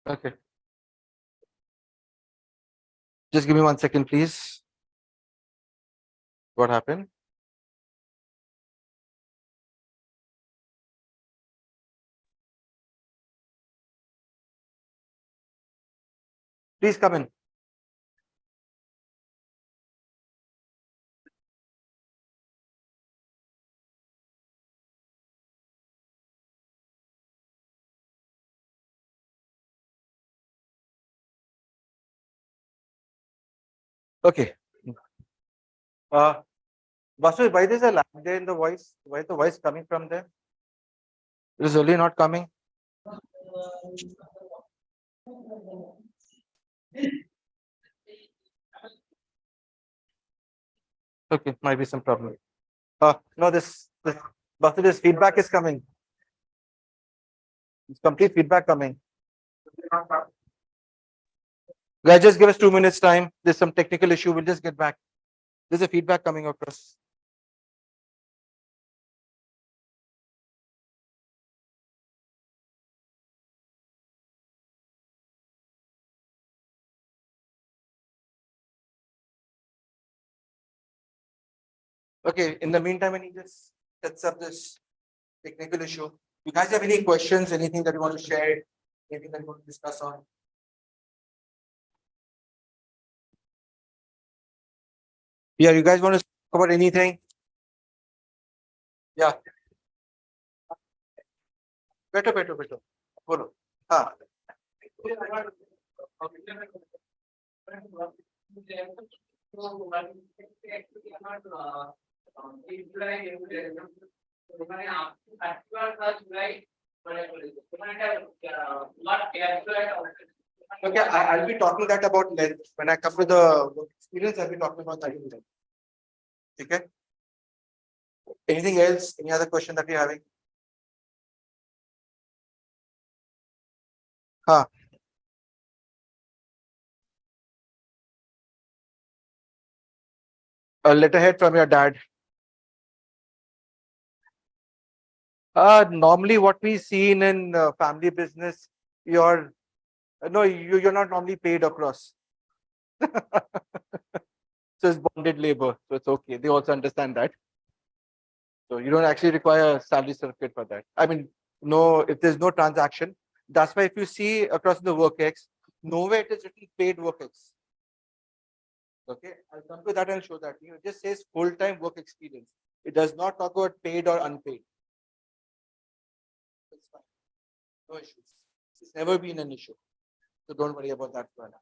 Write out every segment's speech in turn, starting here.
Okay. Just give me 1 second, please. What happened? Please come in. Okay. Vasu, why there's a lag there in the voice? Why is the voice coming from there? It is only not coming. Okay, might be some problem. No, this Vasu, this feedback is coming. It's complete feedback coming. Guys, just give us 2 minutes time. There's some technical issue. We'll just get back. There's a feedback coming across. Okay, in the meantime, when he just sets up this technical issue, you guys have any questions, anything that you want to share, anything that you want to discuss on? Yeah, you guys want to talk about anything? Yeah. Better. Bolo. हाँ. Okay, I'll be talking that about length. When I come to the work experience, I'll be talking about that in length. Okay. Anything else? Any other question that you're having? Huh. A letterhead from your dad. Normally what we see in family business, you're no, you're not normally paid across. So it's bonded labor, so it's okay. They also understand that. So you don't actually require a salary certificate for that. I mean, no, if there's no transaction, that's why if you see across the WorkX, nowhere it is written paid WorkX. Okay, I'll come to that and show that. It just says full-time work experience. It does not talk about paid or unpaid. It's fine. No issues. It's never been an issue. So don't worry about that for now.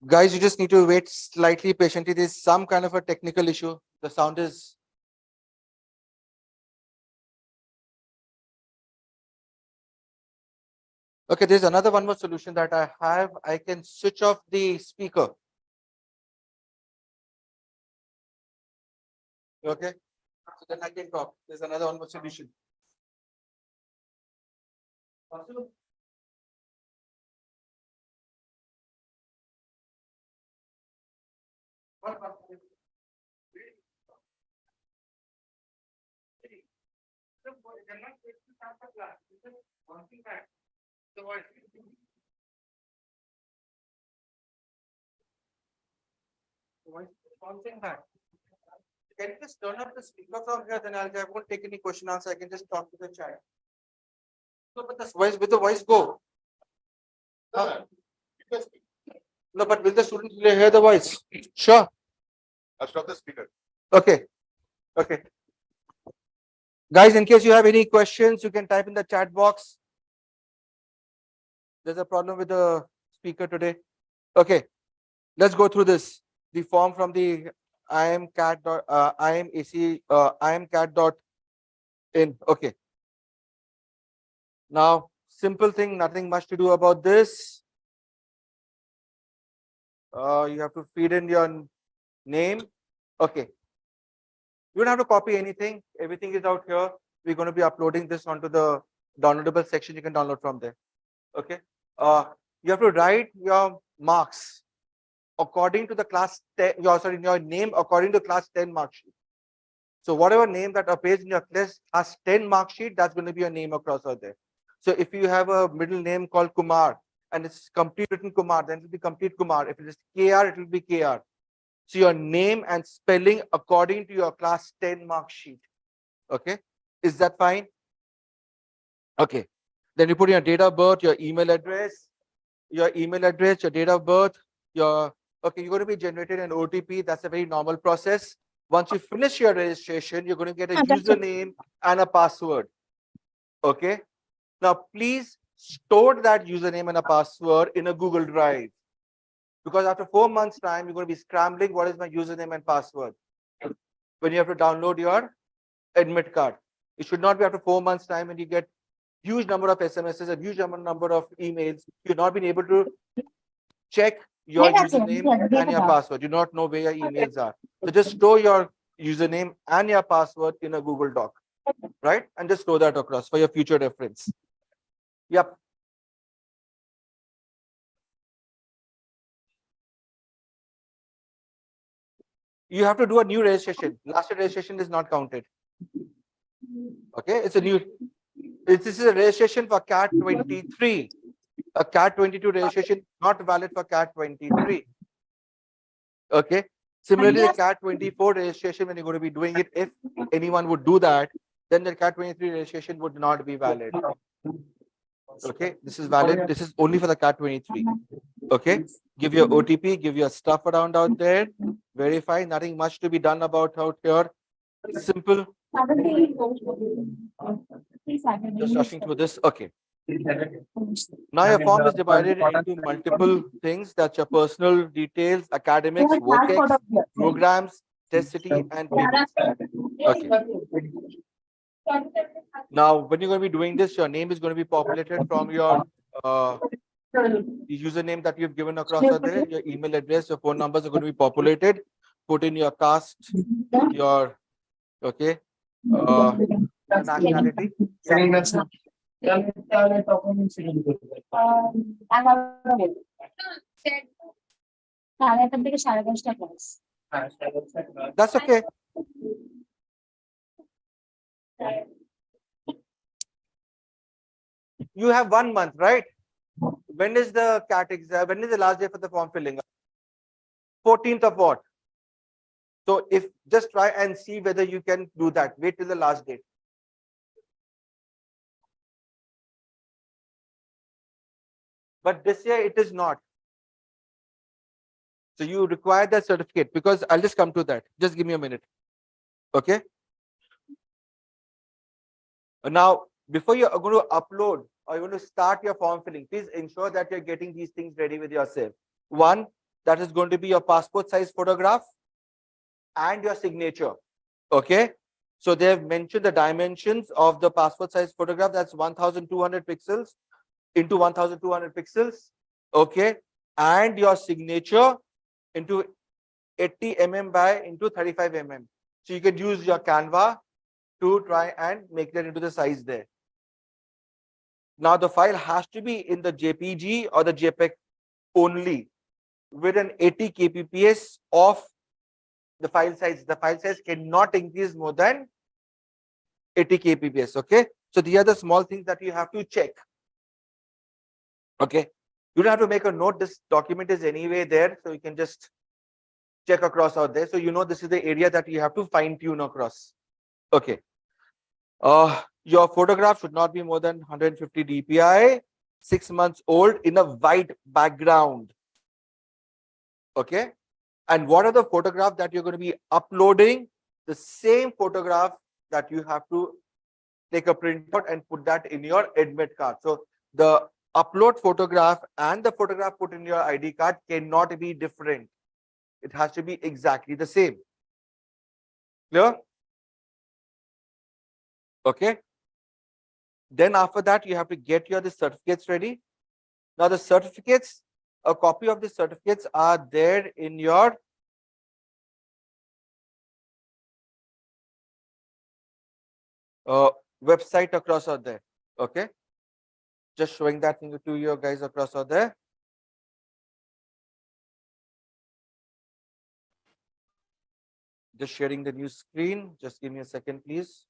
Guys, you just need to wait slightly patiently. There's some kind of a technical issue. The sound is. Okay, there's another one more solution that I have. I can switch off the speaker. Okay, so then I can talk. There's another one more solution. Can you just turn up the speaker from here? Then I won't take any question answer. I can just talk to the chat. No, but the voice with the voice go. No, but will the students hear the voice? Sure. I'll stop the speaker. Okay. Okay. Guys, in case you have any questions, you can type in the chat box. There's a problem with the speaker today. Okay. Let's go through this. The form from the imcat dot in. Okay. Now, simple thing, nothing much to do about this. You have to feed in your name. Okay. You don't have to copy anything. Everything is out here. We're going to be uploading this onto the downloadable section. You can download from there. Okay. You have to write your marks according to the class 10. Your name according to class 10 mark sheet. So whatever name that appears in your list has 10 mark sheet, that's going to be your name across out there. So if you have a middle name called Kumar and it's complete written Kumar, then it will be complete Kumar. If it is KR, it will be KR. So your name and spelling according to your class 10 mark sheet. Okay. Is that fine? Okay. Then you put your date of birth, your email address, your date of birth, you're going to be generated an OTP. That's a very normal process. Once you finish your registration, you're going to get a username and a password. Okay. Now, please store that username and a password in a Google Drive. Because after 4 months' time, you're going to be scrambling, what is my username and password? When you have to download your admit card. It should not be after 4 months' time when you get huge number of SMSs, a huge number of emails. You've not been able to check your username and your password. You do not know where your emails are. So just store your username and your password in a Google Doc, right? And just store that across for your future reference. Yep. You have to do a new registration. Last year registration is not counted. Okay, it's a new. This is a registration for CAT 23. A CAT 22 registration not valid for CAT 23. Okay. Similarly, the CAT 24 registration, when you're going to be doing it, if anyone would do that, then the CAT 23 registration would not be valid. Okay, this is valid. This is only for the CAT 23. Okay, give your OTP, give your stuff around out there, verify. Nothing much to be done about out here. Simple. Just rushing through this. Okay. Now your form is divided into multiple things. That's your personal details, academics, work programs, test city, and payments. Okay. Now, when you're going to be doing this, your name is going to be populated from your the username that you've given across there, your email address, your phone numbers are going to be populated. Put in your caste, your nationality. That's okay. You have 1 month, right? When is the CAT exam? When is the last day for the form filling up? 14th of what? So if just try and see whether you can do that. Wait till the last date. But this year it is not. So you require that certificate, because I'll just come to that. Just give me a minute. Okay. Now, before you're going to upload or you're going to start your form filling, please ensure that you're getting these things ready with yourself. One, that is going to be your passport size photograph and your signature. Okay. So they have mentioned the dimensions of the passport size photograph. That's 1200 pixels into 1200 pixels. Okay. And your signature into 80 mm by into 35 mm. So you can use your Canva to try and make that into the size there. Now the file has to be in the JPG or the JPEG only with an 80 kbps of the file size. The file size cannot increase more than 80 kbps. Okay. So these are the small things that you have to check. Okay. You don't have to make a note. This document is anyway there. So you can just check across out there. So you know this is the area that you have to fine tune across. Okay. Your photograph should not be more than 150 dpi, 6 months old, in a white background. Okay. And what are the photographs that you're going to be uploading? The same photograph that you have to take a print out and put that in your admit card. So the upload photograph and the photograph put in your ID card cannot be different. It has to be exactly the same. Clear? Okay. Then after that, you have to get the certificates ready. Now the certificates, a copy of the certificates are there in your website across out there. Okay. Just showing that thing to you guys across out there. Just sharing the new screen. Just give me a second, please.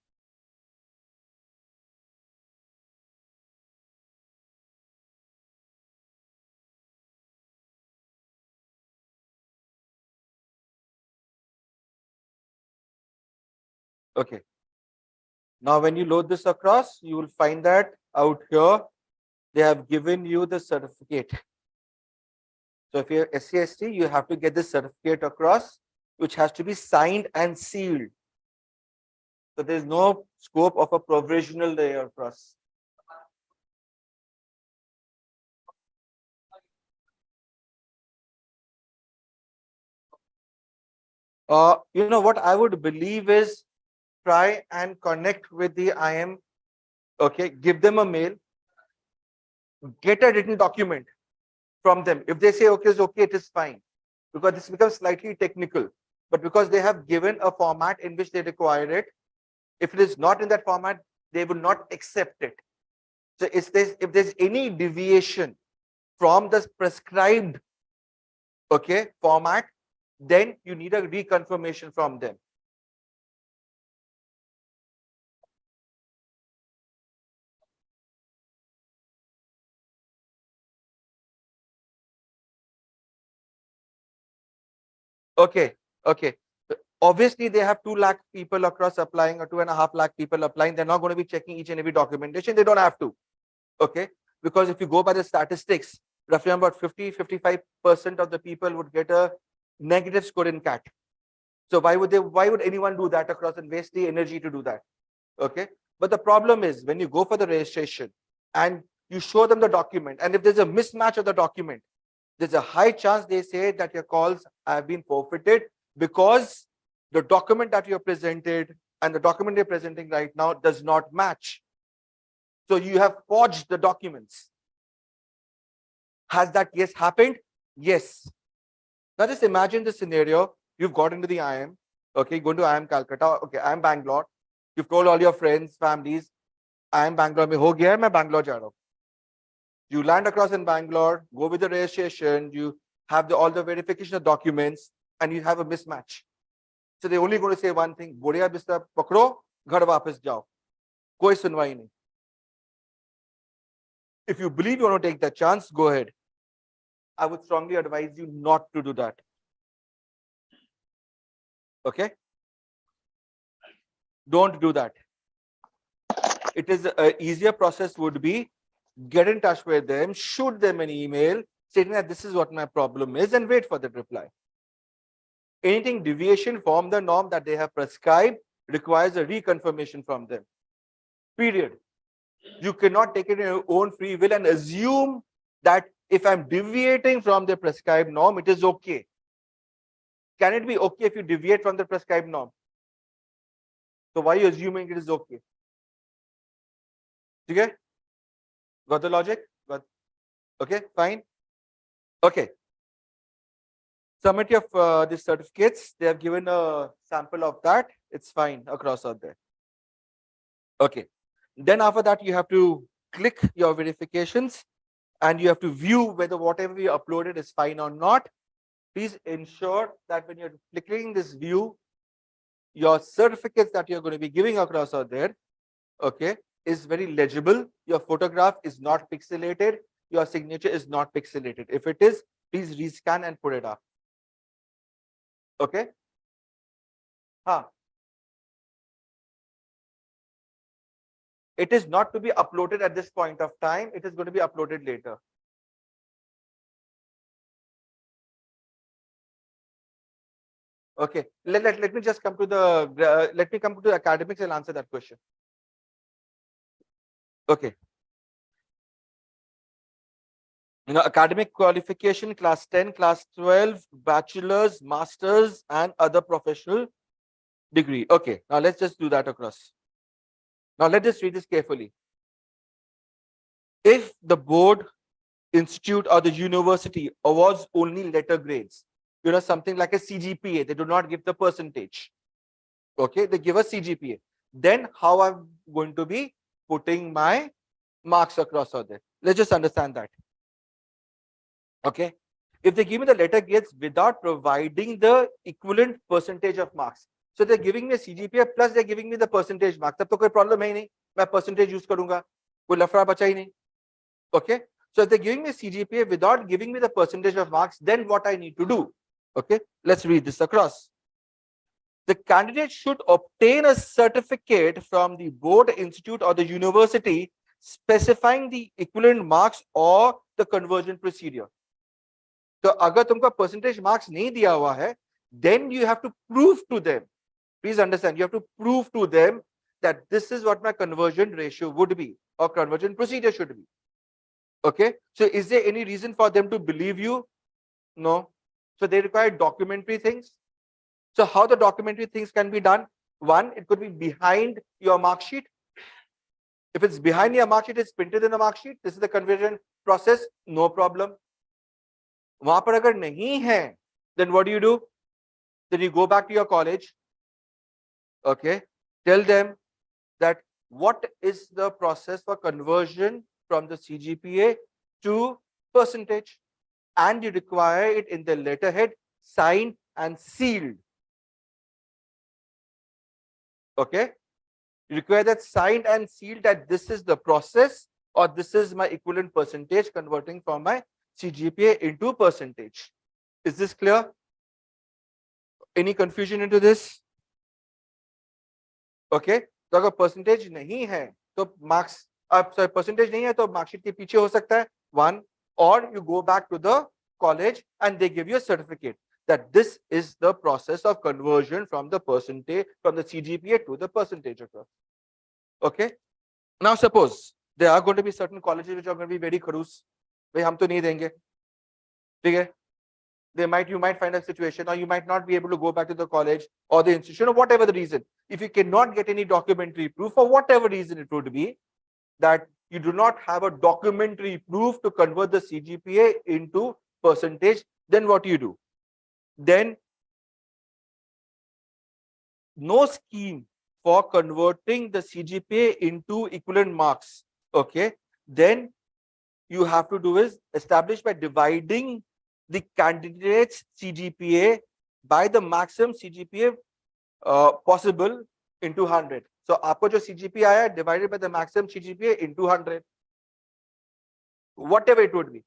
Okay. Now, when you load this across, you will find that out here, they have given you the certificate. So if you're SCST, you have to get this certificate across, which has to be signed and sealed. So there's no scope of a provisional layer across. What I would believe is try and connect with the IM. Okay, give them a mail, get a written document from them. If they say okay, it's okay, it is fine, because this becomes slightly technical. But because they have given a format in which they require it, if it is not in that format, they will not accept it. So if there's any deviation from the prescribed format, then you need a reconfirmation from them. Okay. Obviously, they have 2 lakh people across applying, or 2.5 lakh people applying. They're not going to be checking each and every documentation. They don't have to. Okay. Because if you go by the statistics, roughly about 50-55% of the people would get a negative score in CAT. So why would anyone do that across and waste the energy to do that? Okay. But the problem is when you go for the registration and you show them the document, and if there's a mismatch of the document, there's a high chance they say that your calls have been forfeited because the document that you're presented and the document you're presenting right now does not match. So you have forged the documents. Has that case happened? Yes. Now just imagine the scenario. You've got into the IM. Okay, going to IM Calcutta. Okay, IM Bangalore. You've told all your friends, families, IM Bangalore mein ho gaya hai, main Bangalore ja raha hu. You land across in Bangalore, go with the registration, you have all the verification of documents, and you have a mismatch. So they're only going to say one thing: "Bodhiya bistar pakro, ghar wapas jao." Koi sunwai nahi. If you believe you want to take that chance, go ahead. I would strongly advise you not to do that. Okay? Don't do that. It is an easier process would be get in touch with them, shoot them an email stating that this is what my problem is, and wait for the reply. Anything deviation from the norm that they have prescribed requires a reconfirmation from them. Period. You cannot take it in your own free will and assume that if I'm deviating from the prescribed norm, it is okay. Can it be okay if you deviate from the prescribed norm? So why are you assuming it is okay? Okay? Got the logic? Okay, fine. Okay. Submit your these certificates. They have given a sample of that. It's fine across out there. Okay. Then after that, you have to click your verifications and you have to view whether whatever you uploaded is fine or not. Please ensure that when you're clicking this view, your certificates that you're going to be giving across out there, okay, is very legible. Your photograph is not pixelated. Your signature is not pixelated. If it is, please rescan and put it up. Okay? It is not to be uploaded at this point of time. It is going to be uploaded later. Okay. Let me just come to the let me come to the academics and answer that question. Okay. Academic qualification, class 10, class 12, bachelor's, master's, and other professional degree. Okay. Now let's just do that across. Now let's just read this carefully. If the board, institute, or the university awards only letter grades, something like a CGPA, they do not give the percentage. Okay, they give a CGPA. Then how I'm going to be putting my marks across out there? Let's just understand that. Okay, if they give me the letter grades without providing the equivalent percentage of marks, So they're giving me a CGPA plus they're giving me the percentage mark. तब तो कोई problem है ही नहीं, मैं percentage use करूंगा, कोई लफड़ा बचा ही नहीं. Okay, so if they're giving me CGPA without giving me the percentage of marks, then what I need to do? Okay, let's read this across. The candidate should obtain a certificate from the board, institute, or the university specifying the equivalent marks or the conversion procedure. So, अगर तुमको percentage marks नहीं दिया हुआ है, then you have to prove to them. Please understand, you have to prove to them that this is what my conversion ratio would be or conversion procedure should be. Okay, so is there any reason for them to believe you? No. So they require documentary things. So how the documentary things can be done? One, it could be behind your mark sheet. If it's behind your mark sheet, it's printed in the mark sheet. This is the conversion process, no problem. वहां पर अगर नहीं है, then what do? Then you go back to your college. Okay, tell them that what is the process for conversion from the CGPA to percentage, and you require it in the letterhead, signed and sealed. Okay, you require that signed and sealed that this is the process or this is my equivalent percentage converting from my CGPA into percentage. Is this clear? Any confusion into this? Okay, तो अगर percentage नहीं है तो marks sorry percentage नहीं है तो marksheet के पीछे हो सकता है one, or you go back to the college and they give you a certificate that this is the process of conversion from the percentage, from the CGPA to the percentage across. Okay, now suppose there are going to be certain colleges which are going to be very खड़ूस, भाई हम तो नहीं देंगे, ठीक है? You might find a situation, or you might not be able to go back to the college or the institution, or whatever the reason. If you cannot get any documentary proof, for whatever reason it would be, that you do not have a documentary proof to convert the CGPA into percentage, then what do? Then no scheme for converting the CGPA into equivalent marks. Okay, then you have to do is establish by dividing the candidate's CGPA by the maximum CGPA possible into 100. So आपको जो CGPA आया divided by the maximum CGPA into 100, whatever it would be.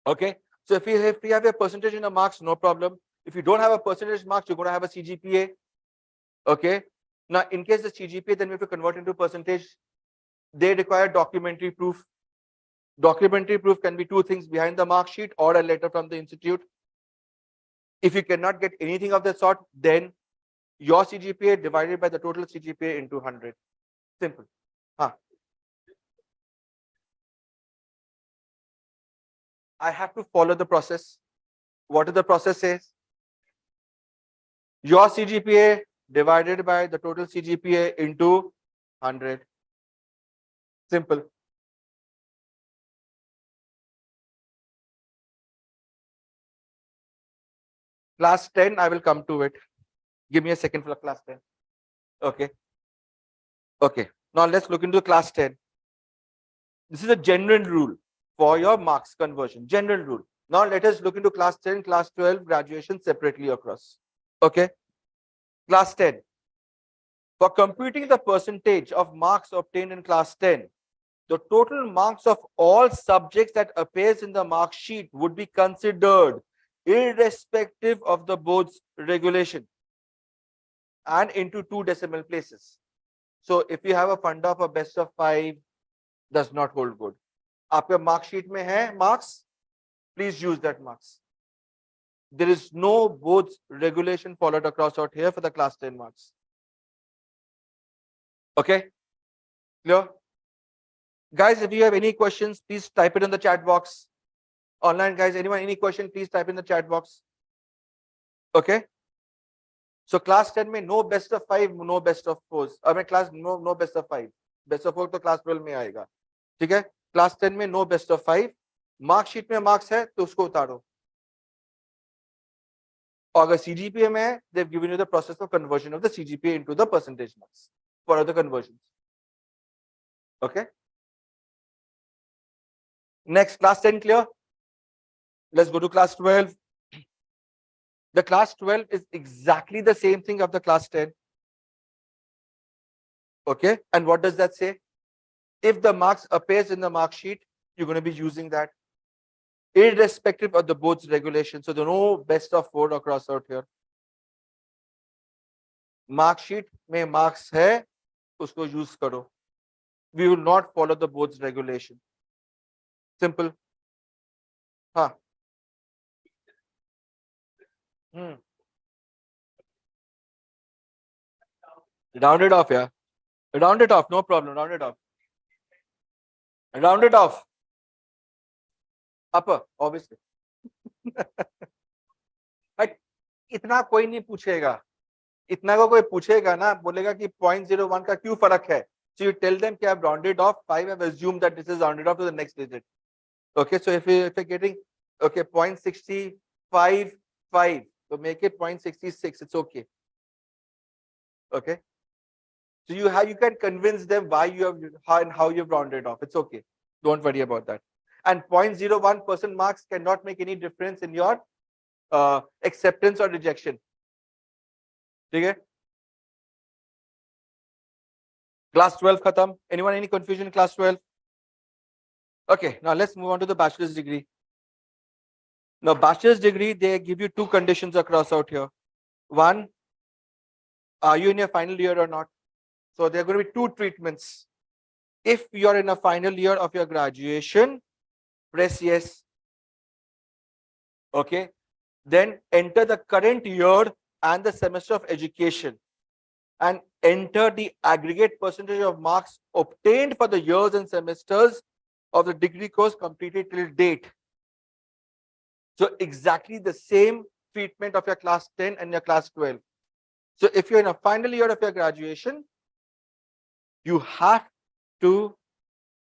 Okay, so if you have a percentage in the marks, no problem. If you don't have a percentage marks, you're going to have a CGPA. Okay, now in case the CGPA, then we have to convert into percentage. They require documentary proof. Documentary proof can be two things: behind the mark sheet or a letter from the institute. If you cannot get anything of that sort, then your CGPA divided by the total CGPA into 100. Simple. I have to follow the process. What is the process says? Your CGPA divided by the total CGPA into 100. Simple. Class 10, I will come to it. Give me a second for class 10. Okay. Okay. Now let's look into class 10. This is a general rule for your marks conversion. General rule. Now let us look into class 10, class 12, graduation separately across. Okay. Class 10. For computing the percentage of marks obtained in class 10, the total marks of all subjects that appears in the mark sheet would be considered irrespective of the board's regulation and into 2 decimal places. So if you have a funda of a best of 5, does not hold good. आपके mark sheet में है marks, please use that marks. There is no board's regulation followed across out here for the class 10 marks. Okay, clear? Guys, if you have any questions, please type it in the chat box. Online guys, anyone any question, please type in the chat box. Okay, so class 10 में no best of 5, no best of 4. I mean class no best of 5. Best of 4 तो class 12 में आएगा. ठीक है, class 10 में no best of 5. Mark sheet में marks है तो उसको उतारो. और अगर CGPA में है, they've given you the process of conversion of the CGPA into the percentage marks for other conversions. Okay, next, class 10 clear? Let's go to class 12. The class 12 is exactly the same thing of the class 10. Okay, and what does that say? If the marks appears in the mark sheet, you're going to be using that, irrespective of the board's regulation. So there are no best of 4 across out here. Mark sheet में marks है, उसको use करो. We will not follow the board's regulation. Simple. हाँ. Round it off, yeah. Round it off, no problem. Round it off. Round it off. Upper, obviously. But इतना कोई नहीं पूछेगा. इतना को कोई पूछेगा ना, बोलेगा कि 0.01 का क्यों फर्क है. So you tell them कि I've rounded off 5. I've assumed that this is rounded off to the next digit. Okay, so if you're getting 0.655, so make it 0.66. It's okay. Okay. So you can convince them why you have how you've rounded off. It's okay. Don't worry about that. And 0.01% marks cannot make any difference in your acceptance or rejection. Okay? Class 12 khatam. Anyone any confusion in class 12? Okay, now let's move on to the bachelor's degree. Now, bachelor's degree, they give you 2 conditions across out here. One, are you in your final year or not? So there are going to be 2 treatments. If you're in a final year of your graduation, press yes. Okay. Then enter the current year and the semester of education and enter the aggregate percentage of marks obtained for the years and semesters of the degree course completed till date. So exactly the same treatment of your class 10 and your class 12. So if you're in a final year of your graduation, you have to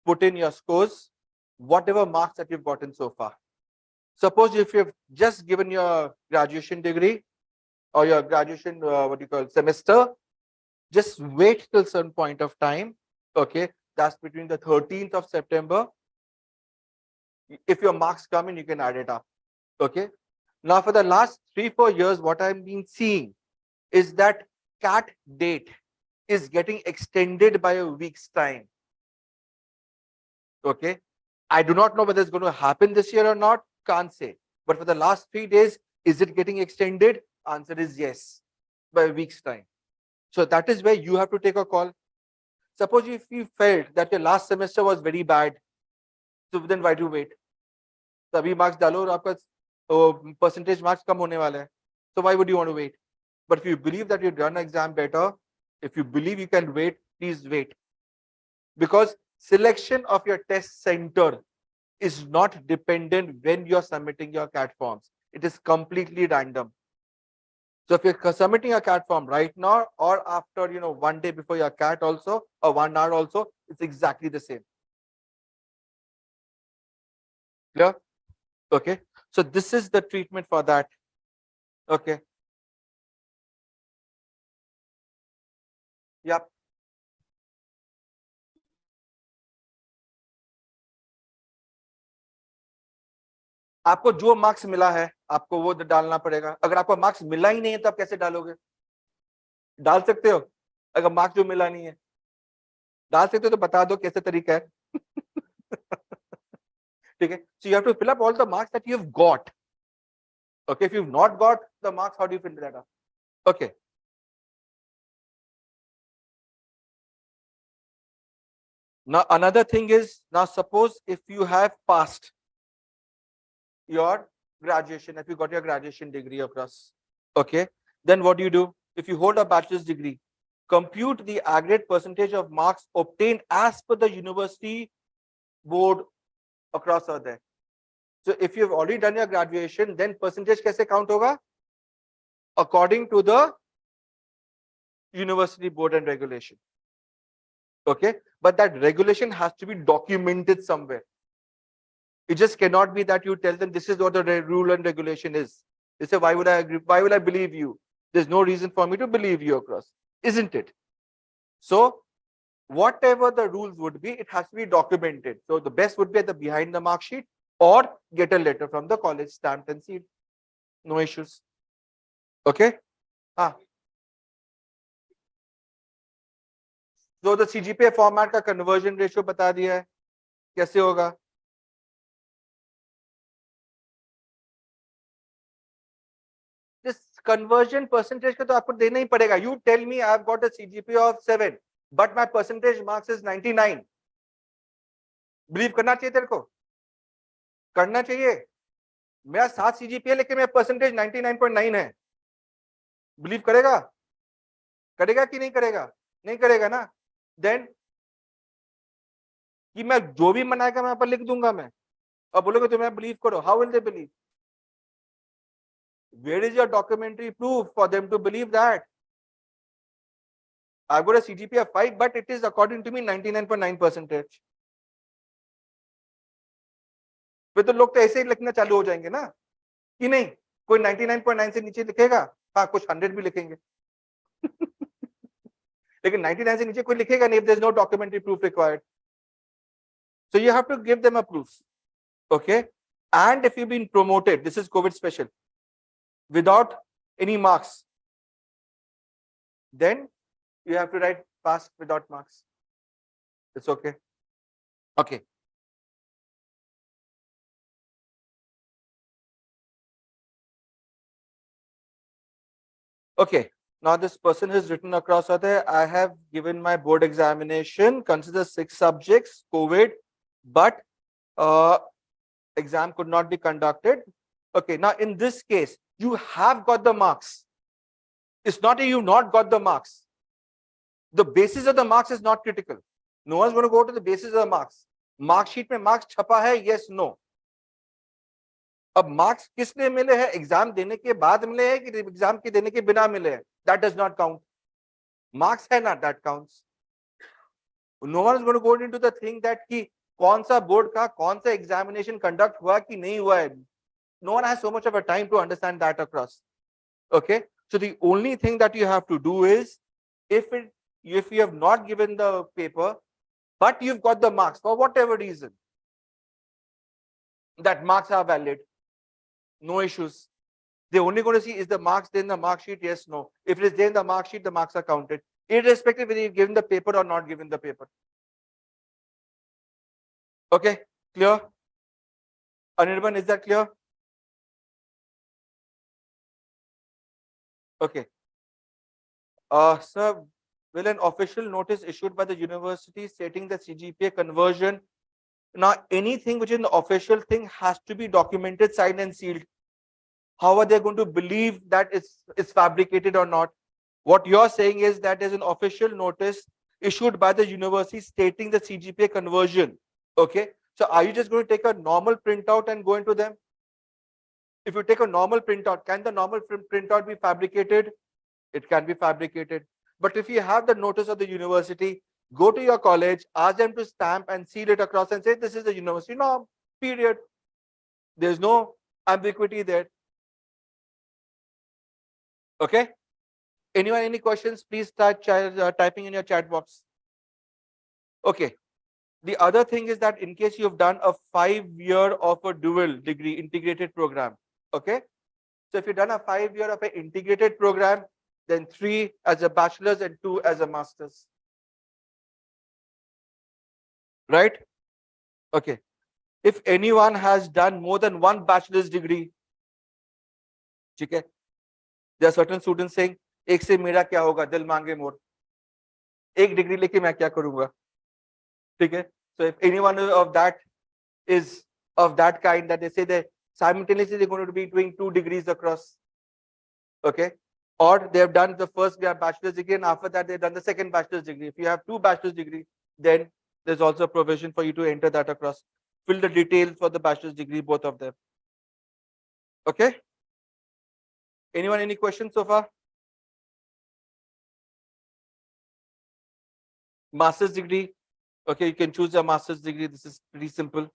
put in your scores, whatever marks that you've gotten so far. Suppose if you've just given your graduation degree or your graduation, semester, just wait till some point of time. Okay, that's between the 13th of September. If your marks come in, you can add it up. Okay. Now for the last 3-4 years, what I've been seeing is that CAT date is getting extended by a week's time. Okay. I do not know whether it's going to happen this year or not. Can't say. But for the last 3 days, is it getting extended? Answer is yes, by a week's time. So that is where you have to take a call. Suppose if you felt that your last semester was very bad, so then why do you wait? तभी marks डालो और आपका percentage marks कम होने वाला है. So why would you want to wait? But if you believe that you've done an exam better, if you believe you can wait, please wait. Because selection of your test center is not dependent when you're submitting your CAT forms. It is completely random. So if you're submitting a CAT form right now or after 1 day before your CAT also or 1 hour also, it's exactly the same. Clear? Okay. So this is the treatment for that. Okay. Yep. आपको जो marks मिला है आपको वो डालना पड़ेगा. अगर आपको मार्क्स मिला ही नहीं है तो आप कैसे डालोगे? डाल सकते हो? अगर मार्क्स जो मिला नहीं है डाल सकते हो तो बता दो कैसे तरीका है. ठीक है. So you have to fill up all the marks that you have got. Okay, if you've not got the marks, how do you fill that up? Okay. Now another thing is, now suppose if you have passed your graduation, if you got your graduation degree across, okay, then what do? If you hold a bachelor's degree, compute the aggregate percentage of marks obtained as per the university board across are there. So if you've already done your graduation, then percentage kaise count hoga? According to the university board and regulation. Okay, but that regulation has to be documented somewhere. It just cannot be that you tell them this is what the rule and regulation is. They say, why would I agree? Why will I believe you? There's no reason for me to believe you across, isn't it? So whatever the rules would be, it has to be documented. So the best would be at the behind the mark sheet or get a letter from the college stamped and sealed. No issues. Okay. जो the CGPA format का conversion ratio बता दिया है, कैसे होगा? This conversion percentage का तो आपको देना ही पड़ेगा. You tell me I've got a CGPA of 7, but my percentage marks is 99. Believe करना चाहिए तेरे को? करना चाहिए. मेरा 7 CGPA लेके मेरा परसेंटेज 99.9 है. बिलीव करेगा? करेगा कि नहीं करेगा? नहीं करेगा ना. देन कि मैं जो भी मनाएगा मैं यहाँ पर लिख दूंगा मैं, और बोलोगे तो मैं बिलीव करो. How will they believe? Where is your documentary proof for them to believe that? I've got a CGPA of 5, but it is according to me 99.9 percentage. फिर तो लोग तो ऐसे ही लिखना चालू हो जाएंगे ना, कि नहीं कोई 99.9 से नीचे लिखेगा, हाँ कुछ 100 भी लिखेंगे. लेकिन 99 से नीचे कोई लिखेगा नहीं if there is no documentary proof required. So you have to give them a proof. Okay. And if you've been promoted, this is COVID special, without any marks, then you have to write pass without marks. It's okay. Okay. Okay. Now this person has written across there, I have given my board examination, consider 6 subjects, COVID, but exam could not be conducted. Okay, now in this case, you have got the marks. It's not that you've not got the marks. The basis of the marks is not critical. No one's going to go to the basis of the marks. Mark sheet में marks छपा है, yes, no. अब marks किस लिए मिले हैं? Exam देने के बाद मिले हैं कि एग्जाम के देने के बिना मिले हैं? That does not count. Marks है ना, that counts. No one is going to go into the thing that कि कौन सा बोर्ड का कौन सा एग्जामिनेशन कंडक्ट हुआ कि नहीं हुआ है. No one has so much of a time to understand that across. Okay, so the only thing that you have to do is, if you have not given the paper, but you've got the marks for whatever reason, that marks are valid, no issues. They're only going to see is the marks there in the mark sheet, yes, no. If it is there in the mark sheet, the marks are counted, irrespective whether you've given the paper or not given the paper. Okay, clear? Anirban, is that clear? Okay. Sir, will an official notice issued by the university stating the CGPA conversion? Now, anything which is an official thing has to be documented, signed and sealed. How are they going to believe that it's fabricated or not? What you're saying is that there's an official notice issued by the university stating the CGPA conversion. Okay. So are you just going to take a normal printout and go into them? If you take a normal printout, can the normal printout be fabricated? It can be fabricated. But if you have the notice of the university, go to your college, ask them to stamp and seal it across and say, this is the university norm, period. There's no ambiguity there. Okay. Anyone, any questions? Please start typing in your chat box. Okay. The other thing is that in case you've done a 5-year of a dual degree integrated program, okay? So if you've done a 5-year of an integrated program, then 3 as a bachelor's and 2 as a master's. Right? Okay. If anyone has done more than 1 bachelor's degree, okay, there are certain students saying, एक से मेरा क्या होगा, दिल मांगे मोर. एक degree लेके मैं क्या करूंगा? ठीक है? So if anyone of that is of that kind, that they say that simultaneously they're going to be doing 2 degrees across, okay, or they have done the first bachelor's degree and after that they've done the second bachelor's degree. If you have 2 bachelor's degree, then there's also a provision for you to enter that across. Fill the details for the bachelor's degree, both of them. Okay. Anyone, any questions so far? Master's degree. Okay, you can choose a master's degree. This is pretty simple.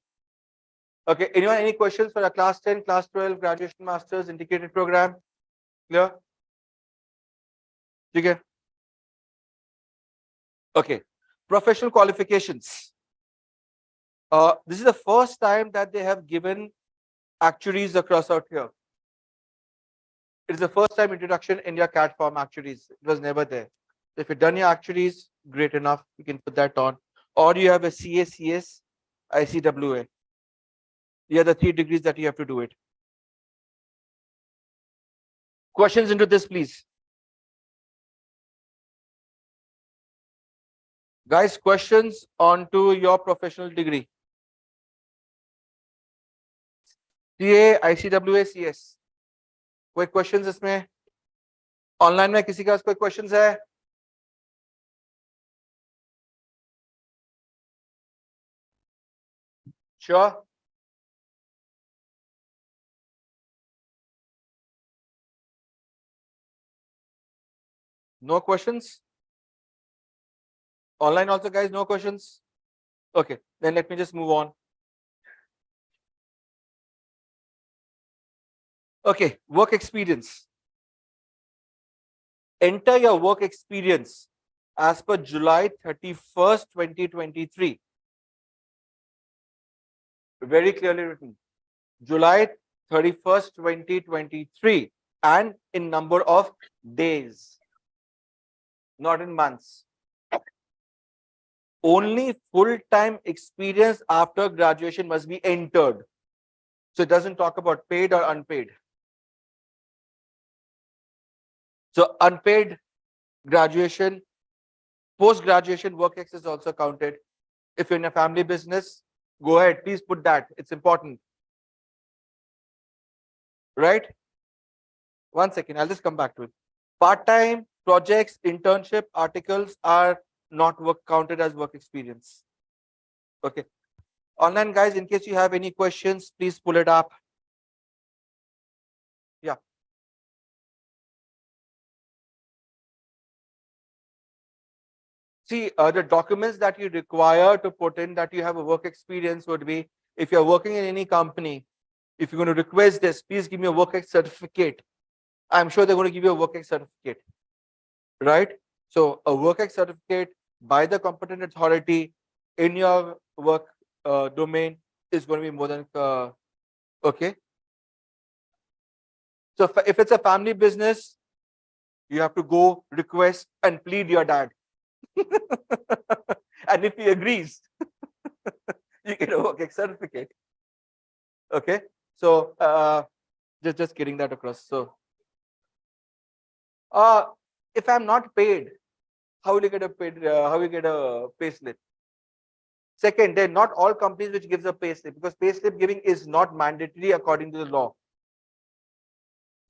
Okay, anyone, any questions for a class 10, class 12, graduation, master's, integrated program? Clear? Okay. Okay, professional qualifications. This is the first time that they have given actuaries across out here. It's the first time introduction in your CAT form actuaries. It was never there. So if you've done your actuaries, great enough. You can put that on. Or you have a CACS, ICWA. The other 3 degrees that you have to do it. Questions into this, please. Guys, questions onto your professional degree. CA, ICWA, CS. कोई questions इसमें? Online में किसी का कोई questions है? Sure. No questions? Online also, guys, no questions? Okay, then let me just move on. Okay, work experience. Enter your work experience as per July 31st, 2023. Very clearly written. July 31st, 2023, and in number of days, not in months. Only full-time experience after graduation must be entered. So it doesn't talk about paid or unpaid. So unpaid graduation, post-graduation work ex is also counted. If you're in a family business, go ahead, please put that. It's important. Right? 1 second, I'll just come back to it. Part-time, projects, internship, articles are not counted as work experience. Okay. Online guys, in case you have any questions, please pull it up. Yeah. See, the documents that you require to put in that you have a work experience would be, if you're working in any company, if you're going to request this, please give me a work ex certificate. I'm sure they're going to give you a work ex certificate, right? So a work ex certificate by the competent authority in your work domain is going to be more than okay. So if it's a family business, you have to go request and plead your dad. And if he agrees, you get a work ex certificate. Okay. So just getting that across. So if I'm not paid, how will you get a paid how will you get a pay slip? Second, they're not all companies which gives a pay slip, because pay slip giving is not mandatory according to the law.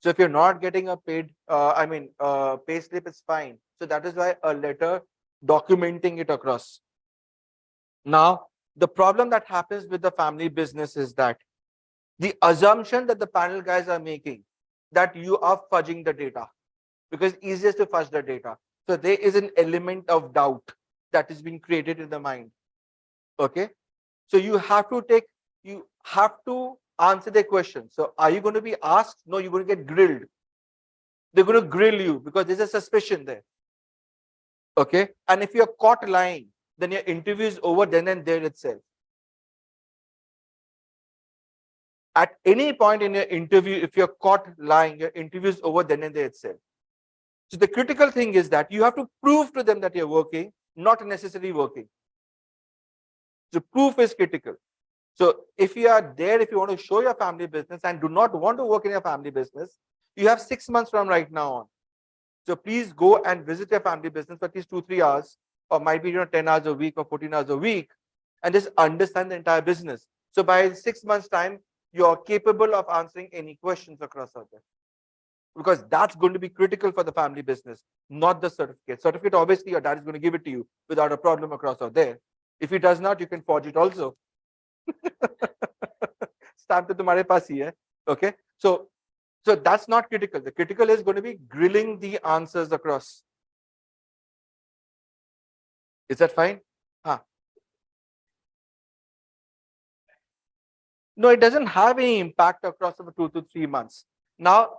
So if you're not getting a paid pay slip, is fine. So that is why a letter documenting it across. Now, the problem that happens with the family business is that the assumption that the panel guys are making that you are fudging the data, because it's easiest to fudge the data. So there is an element of doubt that is being created in the mind. Okay. So you have to answer their question. So are you going to be asked? No, you're going to get grilled. They're going to grill you because there's a suspicion there. Okay. And if you're caught lying, then your interview is over then and there itself. At any point in your interview, if you're caught lying, your interview is over then and there itself. So the critical thing is that you have to prove to them that you're working, not necessarily working. So proof is critical. So if you are there, if you want to show your family business and do not want to work in your family business, you have 6 months from right now on. So please go and visit your family business for at least 2-3 hours, or might be 10 hours a week or 14 hours a week, and just understand the entire business. So by 6 months time, you are capable of answering any questions across out there. Because that's going to be critical for the family business, not the certificate. Certificate, obviously, your dad is going to give it to you without a problem across out there. If he does not, you can forge it also. Stamp to tumhare paas hi hai. Okay. So that's not critical. The critical is going to be grilling the answers across. Is that fine? Huh. No, it doesn't have any impact across over 2 to 3 months. Now,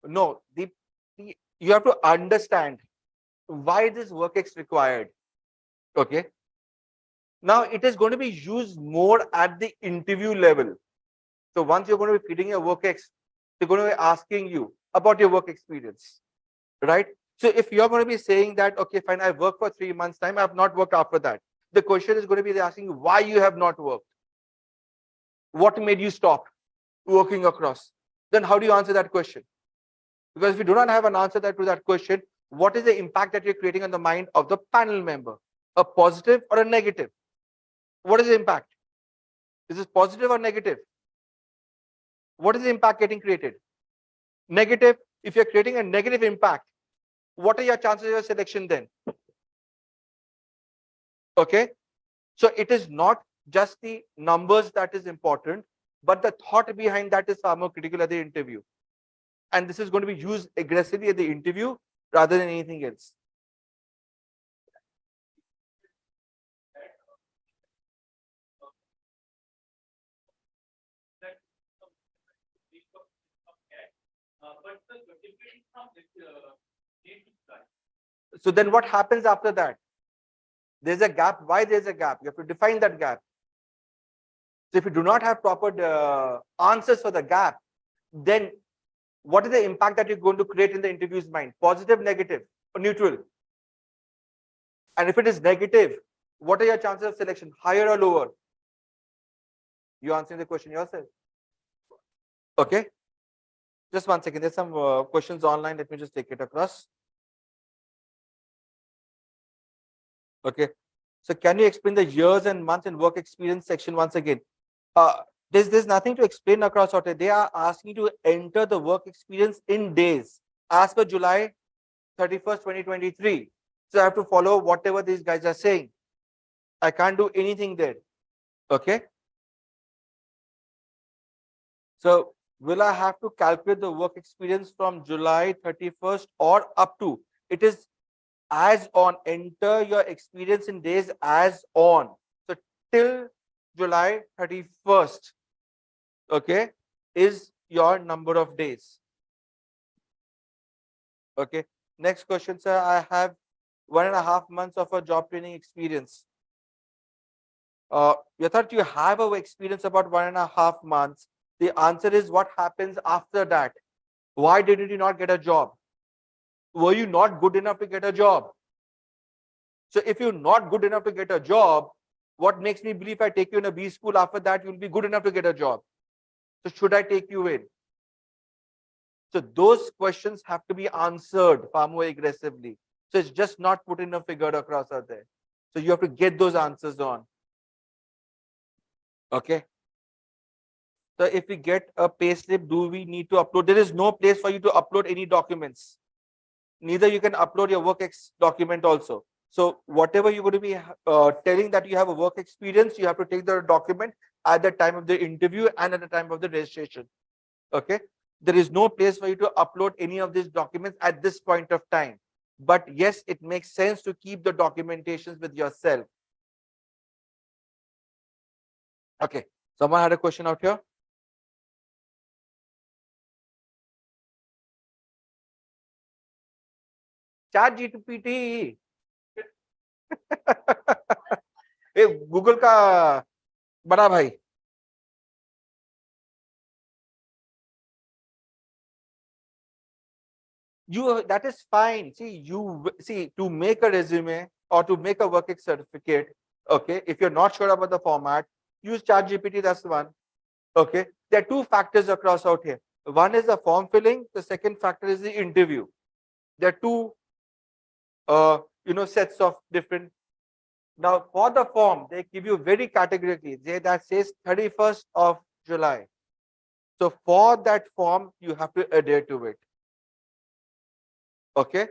no, you have to understand why this work ex required. Okay. Now it is going to be used more at the interview level. So once you're going to be feeding your work ex, they're going to be asking you about your work experience, right? So if you're going to be saying that, okay, fine, I worked for 3 months time, I have not worked after that. The question is going to be asking you why you have not worked. What made you stop working across? Then how do you answer that question? Because if you do not have an answer to that question, what is the impact that you're creating on the mind of the panel member? A positive or a negative? What is the impact? Is this positive or negative? What is the impact getting created? Negative. If you're creating a negative impact, what are your chances of your selection then? Okay. So it is not just the numbers that is important, but the thought behind that is far more critical at the interview. And this is going to be used aggressively at the interview rather than anything else. So then what happens after that? There's a gap. Why there's a gap? You have to define that gap. So if you do not have proper answers for the gap, then what is the impact that you're going to create in the interviewer's mind? Positive, negative, or neutral? And if it is negative, what are your chances of selection? Higher or lower? You answering the question yourself. Okay. Just 1 second. There's some questions online. Let me just take it across. Okay. So can you explain the years and months and work experience section once again? There's nothing to explain across out here. They are asking you to enter the work experience in days as per July 31st, 2023. So I have to follow whatever these guys are saying. I can't do anything there. Okay. So will I have to calculate the work experience from July 31st or up to? It is as on. Enter your experience in days as on. So till July 31st, okay, is your number of days. Okay. Next question, sir. I have 1.5 months of a job training experience. Yatharth, you have a experience about 1.5 months. The answer is what happens after that? Why did you not get a job? Were you not good enough to get a job? So if you're not good enough to get a job, what makes me believe if I take you in a B school after that, you'll be good enough to get a job? So should I take you in? So those questions have to be answered far more aggressively. So it's just not putting a figure across out there. So you have to get those answers on. Okay. So if we get a payslip, do we need to upload? There is no place for you to upload any documents. Neither you can upload your work document also. So whatever you're going to be telling that you have a work experience, you have to take the document at the time of the interview and at the time of the registration. Okay. There is no place for you to upload any of these documents at this point of time. But yes, it makes sense to keep the documentations with yourself. Okay. Someone had a question out here? Chat GPT. A Google का बड़ा भाई. That is fine. See, to make a resume or to make a work certificate, okay, if you're not sure about the format, use ChatGPT. That's the one. Okay, there are two factors across out here. One is the form filling. The second factor is the interview. There are two sets of different. Now for the form, they give you very categorically, that says 31st of July. So for that form, you have to adhere to it. Okay.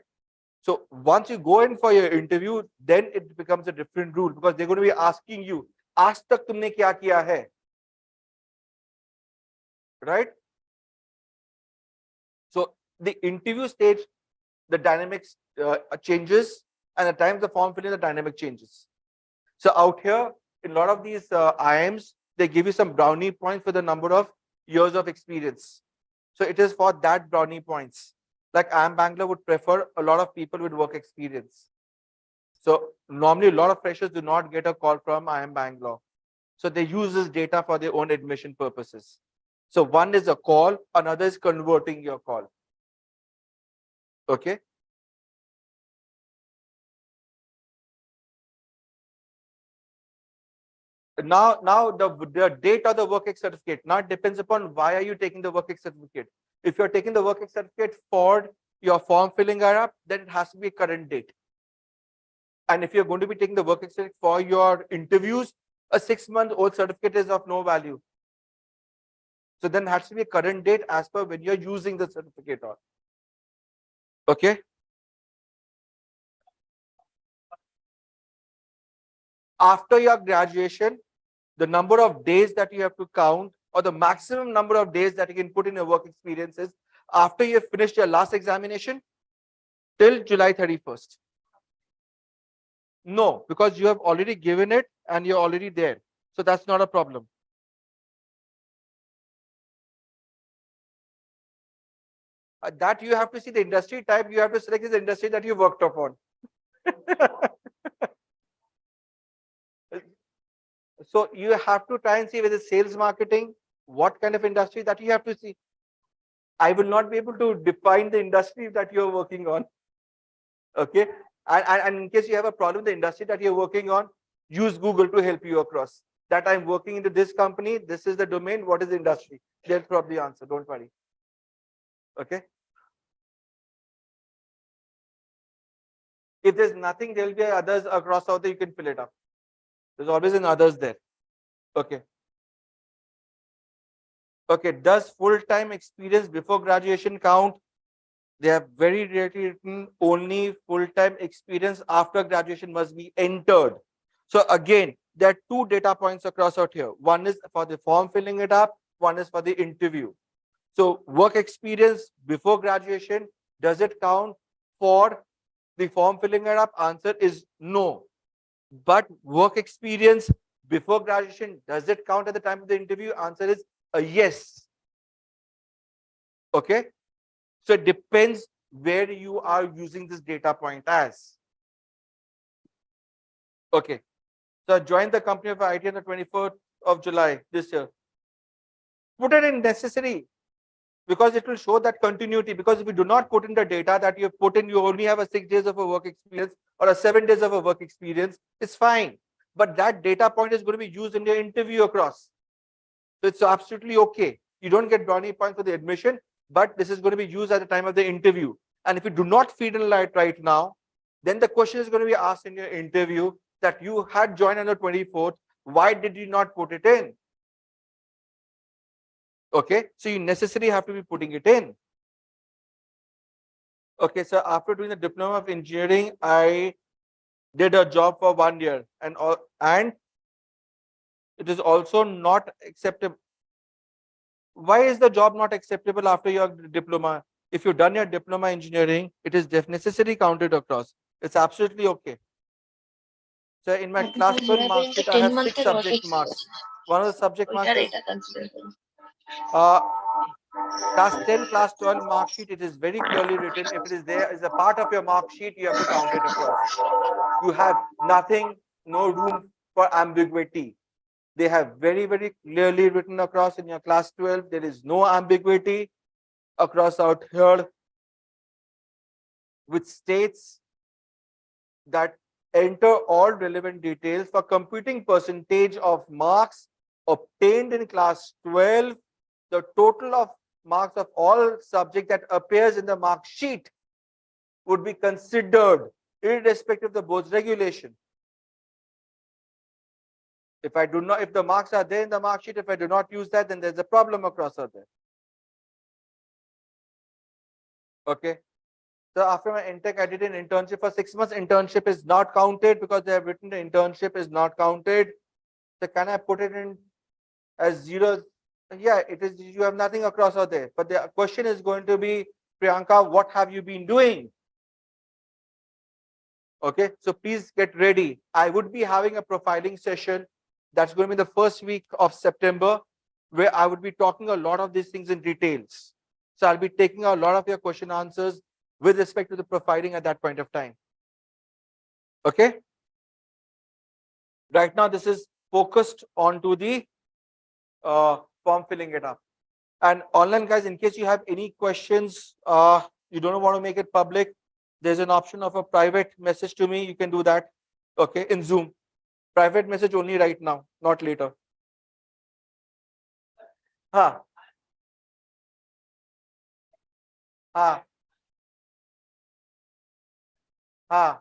So once you go in for your interview, then it becomes a different rule, because they're going to be asking you, aaj tak tumne kya kiya hai? Right? So the interview stage, the dynamics changes, and at times the form filling, the dynamic changes. So out here, in a lot of these IIMs, they give you some brownie points for the number of years of experience. So it is for that brownie points. Like IIM Bangalore would prefer a lot of people with work experience. So Normally, a lot of freshers do not get a call from IIM Bangalore. So they use this data for their own admission purposes. So one is a call, another is converting your call. Okay. Now the date of the work ex certificate now depends upon why are you taking the work ex certificate. If you're taking the work ex certificate for your form filling up, then it has to be a current date. And if you're going to be taking the work ex certificate for your interviews, a 6-month-old certificate is of no value. So then it has to be a current date as per when you're using the certificate on. Okay. After your graduation, the number of days that you have to count, or the maximum number of days that you can put in your work experiences after you have finished your last examination till July 31st. No, because you have already given it and you're already there. So that's not a problem. That you have to see the industry type, you have to select the industry that you worked upon. So you have to try and see whether sales marketing, what kind of industry that you have to see. I will not be able to define the industry that you're working on. Okay. And in case you have a problem with the industry that you're working on, use Google to help you across. That I'm working into this company, this is the domain, what is the industry? They'll probably answer, don't worry. Okay. If there's nothing, there'll be others across out there, you can fill it up. There's always an others there. Okay. Okay. Does full-time experience before graduation count? They have very rarely written only full-time experience after graduation must be entered. So again, there are two data points across out here. One is for the form filling it up, one is for the interview. So work experience before graduation, does it count for the form filling it up? Answer is no. But work experience before graduation, does it count at the time of the interview? Answer is a yes. Okay. So it depends where you are using this data point as. Okay. So I joined the company of IT on the 24th of July this year. Put it in necessary because it will show that continuity. Because if you do not put in the data that you have put in, you only have a 6 days of a work experience or a 7 days of a work experience, it's fine. But that data point is going to be used in your interview across. So it's absolutely okay. You don't get brownie points for the admission, but this is going to be used at the time of the interview. And if you do not feed in light right now, then the question is going to be asked in your interview that you had joined on the 24th. Why did you not put it in? Okay, so you necessarily have to be putting it in. Okay, so after doing the diploma of engineering, I did a job for 1 year, and it is also not acceptable. Why is the job not acceptable after your diploma? If you've done your diploma engineering, it is necessarily counted across. It's absolutely okay. So in my class 12 mark sheet, I have 6 subject marks. One of the subject marks is class 10, class 12 mark sheet. It is very clearly written. If it is there as a part of your mark sheet, you have to count it across. You have nothing, no room for ambiguity. They have very, very clearly written across in your class 12. There is no ambiguity across out here, which states that enter all relevant details for computing percentage of marks obtained in class 12. The total of marks of all subject that appears in the mark sheet would be considered irrespective of the board's regulation. If the marks are there in the mark sheet, if I do not use that, then there's a problem across out there. Okay. So after my intake, I did an internship for 6 months. Internship is not counted because they have written the internship is not counted. So can I put it in as zeros? Yeah, it is. You have nothing across out there. But the question is going to be, Priyanka, what have you been doing? Okay, so please get ready. I would be having a profiling session. That's going to be the first week of September, where I would be talking a lot of these things in details. So I'll be taking a lot of your question answers with respect to the profiling at that point of time. Okay. Right now, this is focused onto the form filling it up. And online guys, in case you have any questions, you don't want to make it public, there's an option of a private message to me. You can do that. Okay, in Zoom. Private message only right now, not later. Ha. Ha. Ha.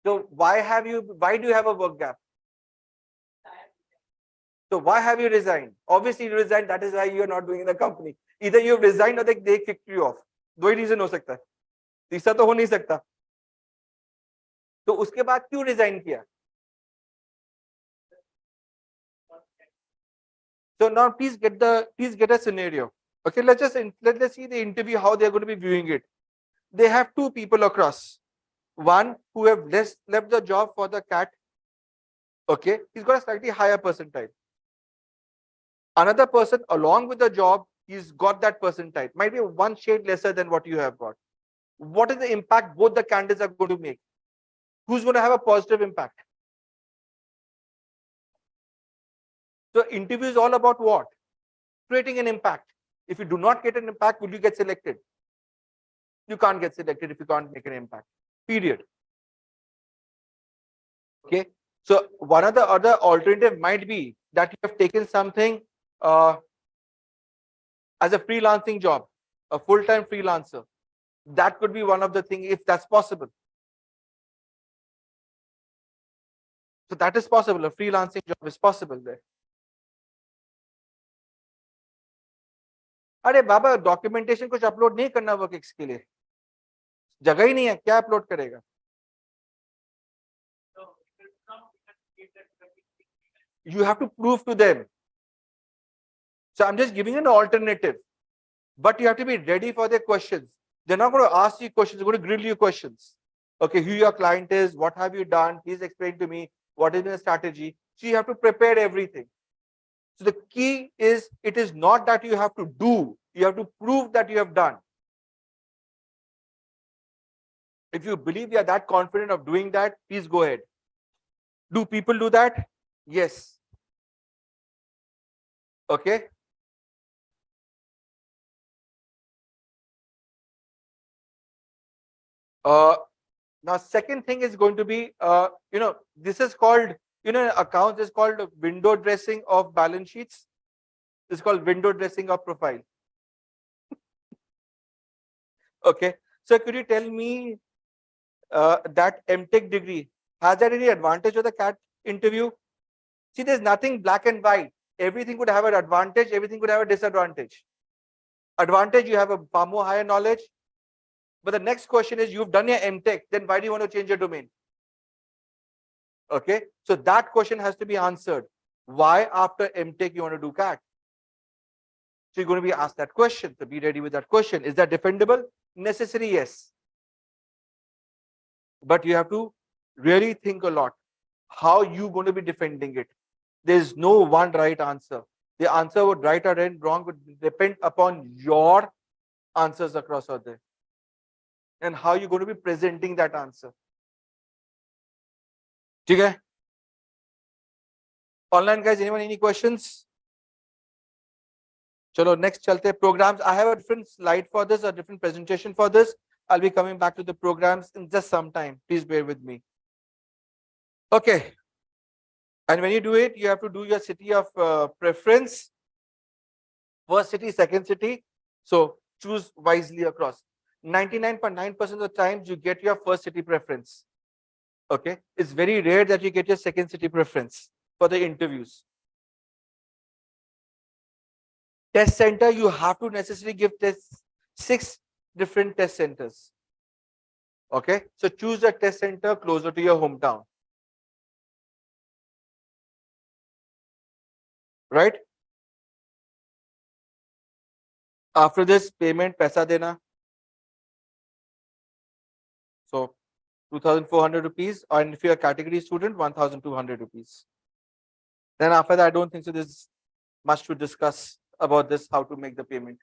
So why do you have a work gap? So why have you resigned? Obviously you resigned, that is why you are not doing in the company. Either you have resigned or they kicked you off. दो ही reason हो सकता है, तीसरा तो हो नहीं सकता. तो उसके बाद क्यों resign किया? So now please get a scenario. Okay, let's see the interview, how they're going to be viewing it. They have two people across. One who have left the job for the cat. Okay, he's got a slightly higher percentile. Another person along with the job, he's got that percentile. Might be one shade lesser than what you have got. What is the impact both the candidates are going to make? Who's going to have a positive impact? So interview is all about what? Creating an impact. If you do not get an impact, will you get selected? You can't get selected if you can't make an impact. Period. Okay. So one of the other alternative might be that you have taken something as a freelancing job, a full-time freelancer. That could be one of the things, if that's possible. So that is possible. A freelancing job is possible there. अरे बाबा documentation कुछ upload नहीं करना work ex के लिए, जगह ही नहीं है, क्या अपलोड करेगा? You have to prove to them. So I'm just giving an alternative, but you have to be ready for their questions. They're not going to ask you questions, they're going to grill you questions. Okay, who your client is, what have you done, please explain to me, what is the strategy. So you have to prepare everything. So the key is, it is not that you have to do, you have to prove that you have done. If you believe you are that confident of doing that, please go ahead. Do people do that? Yes. Okay. Now, second thing is going to be, this is called, accounts is called window dressing of balance sheets. It's called window dressing of profile. Okay. So could you tell me that MTech degree, has that any advantage of the CAT interview? See, there's nothing black and white. Everything could have an advantage, everything could have a disadvantage. Advantage, you have a far more higher knowledge. But the next question is, you've done your MTech, then why do you want to change your domain? Okay, so that question has to be answered. Why after MTech you want to do CAT? So you're going to be asked that question. So be ready with that question. Is that defendable? Necessary, yes. But you have to really think a lot. How you going to be defending it? There's no one right answer. The answer would right or wrong would depend upon your answers across out there. And how you're going to be presenting that answer. Okay? Online guys, anyone any questions? Chalo, next chalte programs. I have a different slide for this, a different presentation for this. I'll be coming back to the programs in just some time. Please bear with me. Okay. And when you do it, you have to do your city of preference. First city, second city. So choose wisely across. 99.9% of the times you get your first city preference. Okay. It's very rare that you get your second city preference for the interviews. Test center, you have to necessarily give tests, 6 different test centers. Okay. So choose a test center closer to your hometown. Right? After this, payment, paisa dena. So 2,400 rupees, and if you're a category student, 1,200 rupees. Then after that, I don't think so there's much to discuss about this, how to make the payment.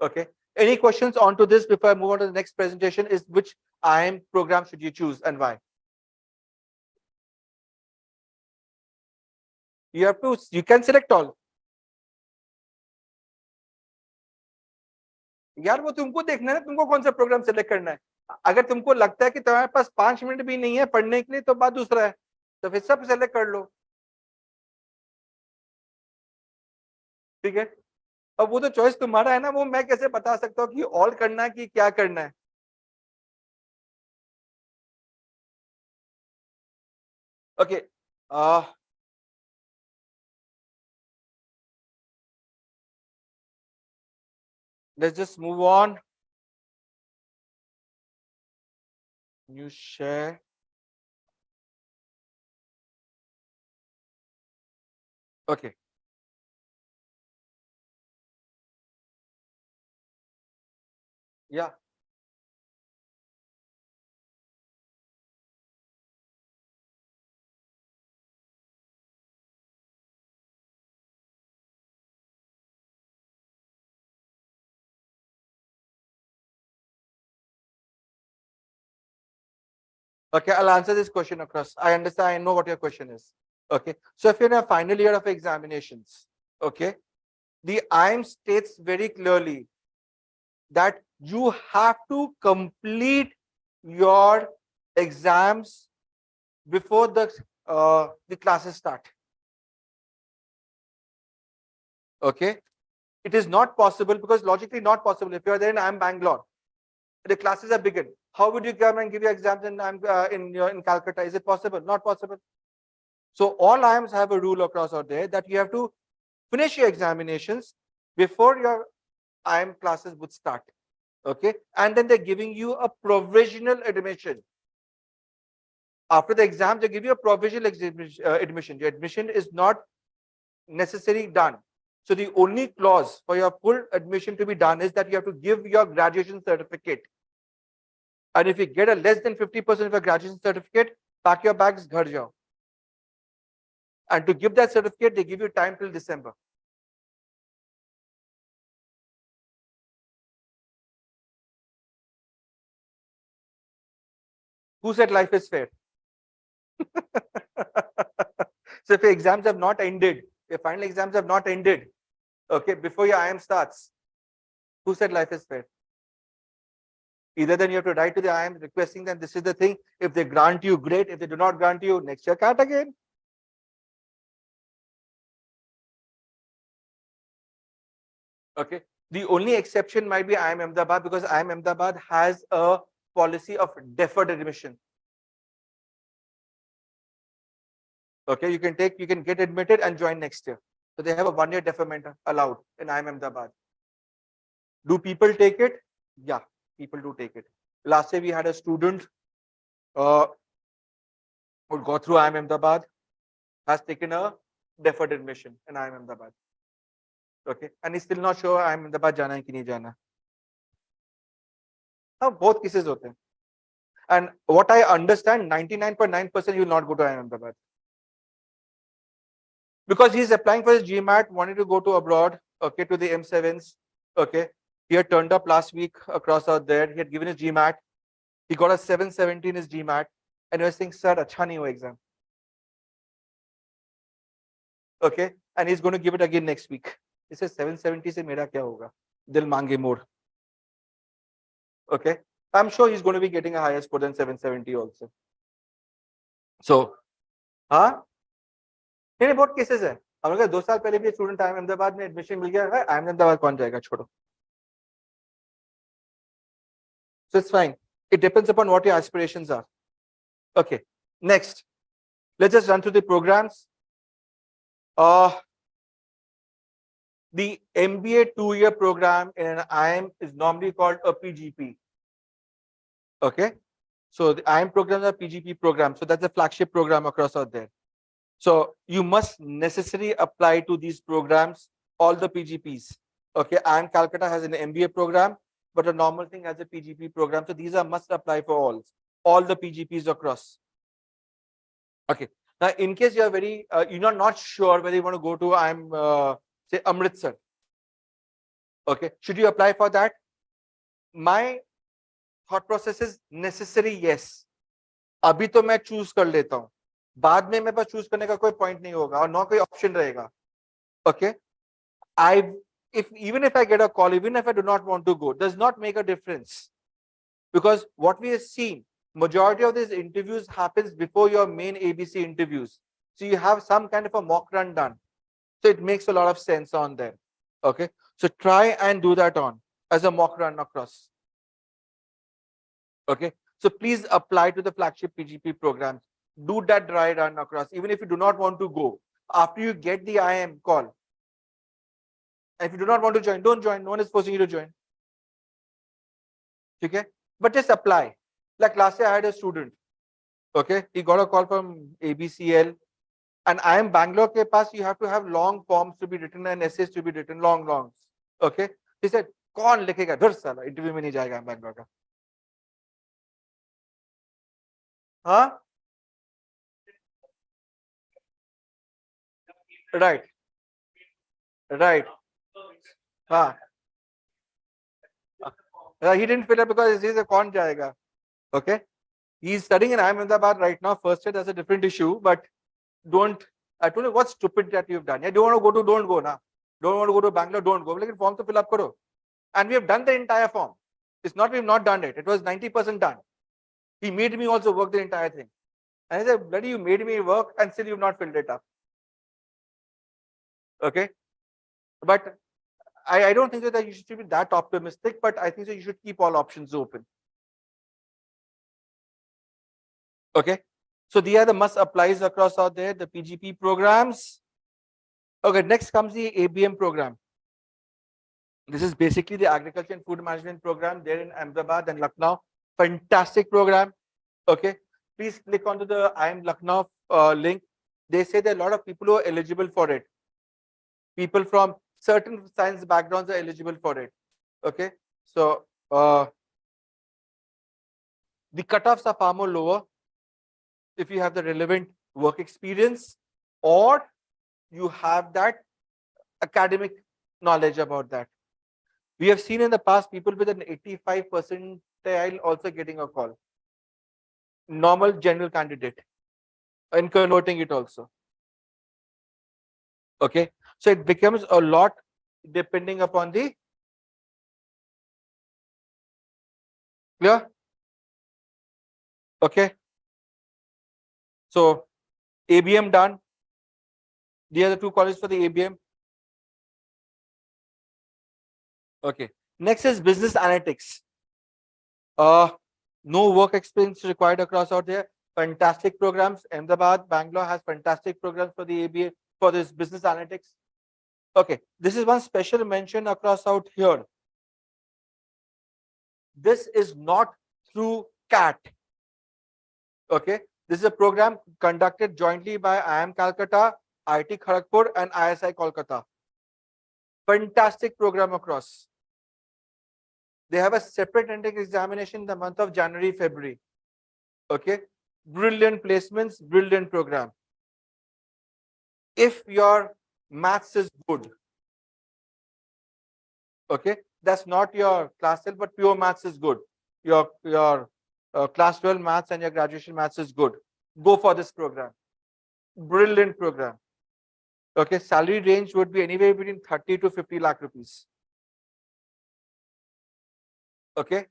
Okay. Any questions onto this before I move on to the next presentation? Is which IIM program should you choose and why? You can select all. यार वो तुमको देखना है, तुमको कौन सा programme select करना है. अगर तुमको लगता है कि तुम्हारे पास 5 मिनट भी नहीं है पढ़ने के लिए तो बात दूसरा है, तो फिर सब सेलेक्ट कर लो. ठीक है. अब वो तो चॉइस तुम्हारा है ना, वो मैं कैसे बता सकता हूँ कि ऑल करना है कि क्या करना है. Okay. Let's just move on. New share. Okay. Yeah. Okay, I'll answer this question across. I understand. I know what your question is. Okay. So if you're in a final year of examinations, okay, the IIM states very clearly that you have to complete your exams before the classes start. Okay. It is not possible, because logically not possible. If you're there in IIM Bangalore, the classes are begin. How would you come and give your exams in Calcutta? Is it possible? Not possible. So all IIMs have a rule across out there that you have to finish your examinations before your IIM classes would start. Okay, and then they're giving you a provisional admission. After the exam, they give you a provisional admission. Your admission is not necessarily done. So the only clause for your full admission to be done is that you have to give your graduation certificate. And if you get a less than 50% of your graduation certificate, pack your bags, ghar jao. And to give that certificate, they give you time till December. Who said life is fair? So if your exams have not ended, your final exams have not ended, okay, before your IIM starts, who said life is fair? Either then you have to write to the IIM requesting them, this is the thing. If they grant you, great. If they do not grant you, next year, cut again. Okay. The only exception might be IIM Ahmedabad, because IIM Ahmedabad has a policy of deferred admission. Okay, you can get admitted and join next year. So they have a 1-year deferment allowed in IIM Ahmedabad. Do people take it? Yeah, people do take it. Last year we had a student who got through IIM Ahmedabad, has taken a deferred admission in IIM Ahmedabad. Okay, and he's still not sure IIM Ahmedabad jana hai ki nahi jana. Both cases hote hain. And what I understand, 99.9% you will not go to IIM Ahmedabad. Because he's applying for his GMAT, wanted to go to abroad, okay, to the M7s. Okay, he had turned up last week across out there. He had given his GMAT. He got a 770 in his GMAT, and he was saying, "Sir, acha nahi hua exam." Okay, and he's going to give it again next week. He says, 770 se mera kya hoga? Dil mange more. Okay, I'm sure he's going to be getting a higher score than 770 also. So, हाँ, नहीं बहुत cases है. हम लोग 2 साल पहले भी student IIM Ahmedabad में एडमिशन मिल गया है. IIM अहमदाबाद कौन जाएगा, छोड़ो. So it's fine. It depends upon what your aspirations are. Okay, next, let's just run through the programs. The MBA 2-year program in an IIM is normally called a PGP. Okay, so the IIM programs are PGP programs. So that's the flagship program across out there. So you must necessarily apply to these programs, all the PGPs. Okay, IIM Calcutta has an MBA program, but a normal thing has a PGP program. So these are must apply for all the PGPs across. Okay, now in case you are you're not sure whether you want to go to IIM, say Amritsar. Okay, should you apply for that? My thought process is necessary, yes. अभी तो मैं choose कर लेता हूँ, बाद में मेरे पास choose करने का कोई point नहीं होगा और ना कोई option रहेगा. Okay, even if I get a call, even if I do not want to go, does not make a difference, because what we have seen, majority of these interviews happens before your main ABC interviews. So you have some kind of a mock run done. So it makes a lot of sense on there. Okay, so try and do that on as a mock run across. Okay, so please apply to the flagship PGP programs. Do that dry run across, even if you do not want to go. After you get the IM call, and if you do not want to join, don't join. No one is forcing you to join. Okay, but just apply. Like last year, I had a student. Okay, he got a call from ABCL, and I am Bangalore ke paas, you have to have long forms to be written and essays to be written, long. Okay, he said, "Kaun likhega? Dhur sala, interview mein nahi jayega Bangalore ka." Huh? Right. Huh. He didn't fill up because he said, "Kaun jayega?" Okay. He's studying in Ahmedabad right now. First year, that's a different issue, but don't. I told you what's stupid that you've done. Yeah, don't want to go to, don't go now. Don't want to go to Bangalore, don't go. Like form to fill up karo. And we have done the entire form. It's not we've not done it. It was 90% done. He made me also work the entire thing. And I said, bloody, you made me work and still you've not filled it up. Okay. But I don't think that you should be that optimistic, but I think that you should keep all options open. Okay. So these are the must applies across out there, the PGP programs. Okay, next comes the ABM program. This is basically the agriculture and food management program there in Ahmedabad and Lucknow. Fantastic program. Okay, please click onto the IIM Lucknow link. They say there are a lot of people who are eligible for it. People from certain science backgrounds are eligible for it. Okay, so the cutoffs are far more lower if you have the relevant work experience or you have that academic knowledge about that. We have seen in the past people with an 85 percentile also getting a call. Normal general candidate and converting it also. Okay, so it becomes a lot depending upon the clear. Okay, so ABM done. The other two colleges for the ABM. Okay, next is business analytics. No work experience required across out there. Fantastic programs. Ahmedabad, Bangalore has fantastic programs for the ABA for this business analytics. Okay, this is one special mention across out here. This is not through CAT. Okay, this is a program conducted jointly by IIM Calcutta, IIT Kharagpur, and ISI Kolkata. Fantastic program across. They have a separate entrance examination in the month of January, February. Okay, brilliant placements, brilliant program. If your maths is good, okay, that's not your class 12, but pure maths is good. Your class 12 maths and your graduation maths is good. Go for this program. Brilliant program. Okay, salary range would be anywhere between 30 to 50 lakh rupees. Okay,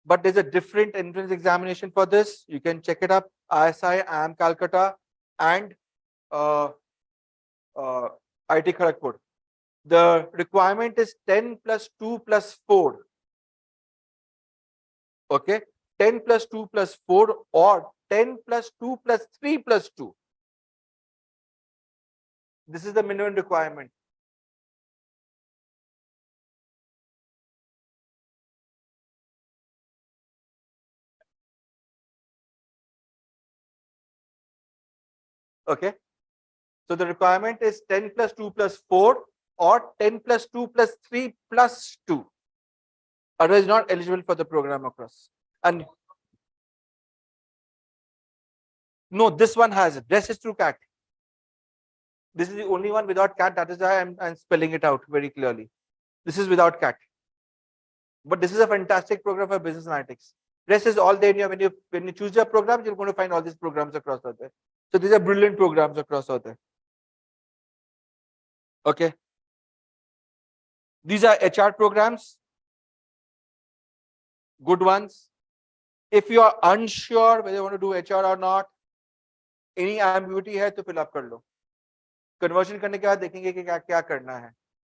but there's a different entrance examination for this. You can check it up. ISI, IIM Calcutta, and IIT Kharagpur. The requirement is 10 plus 2 plus 4. Okay, 10 plus 2 plus 4 or 10 plus 2 plus 3 plus 2. This is the minimum requirement. Okay, so the requirement is 10 plus 2 plus 4 or 10 plus 2 plus 3 plus 2. Otherwise not eligible for the program across. And no, this one has it. Rest is through CAT. This is the only one without CAT. That is why I'm spelling it out very clearly. This is without CAT. But this is a fantastic program for business analytics. Rest is all there. When you choose your program, you're going to find all these programs across out there. So these are brilliant programs across out there. Okay. These are HR programs, good ones. If you are unsure whether you want to do HR or not, any ambiguity है तो fill up कर लो. Conversion करने के बाद देखेंगे कि क्या करना है.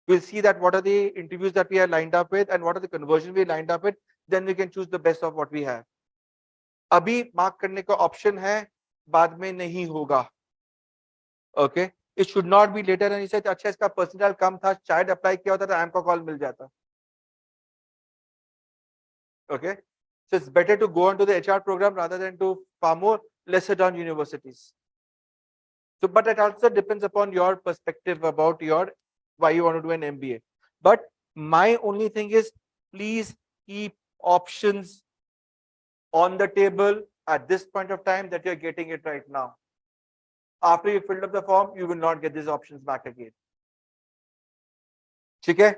We'll see that what are the interviews that we are lined up with and what are the conversions we lined up with. Then we can choose the best of what we have. अभी mark करने का option है, बाद में नहीं होगा. Okay. It should not be later and he said अच्छा इसका percentile कम था, शायद apply किया होता तो AM का call मिल जाता. Okay. So it's better to go on to the HR program rather than to far more lesser down universities. So, but it also depends upon your perspective about why you want to do an MBA. But my only thing is, please keep options on the table at this point of time that you're getting it right now. After you filled up the form, you will not get these options back again. Okay.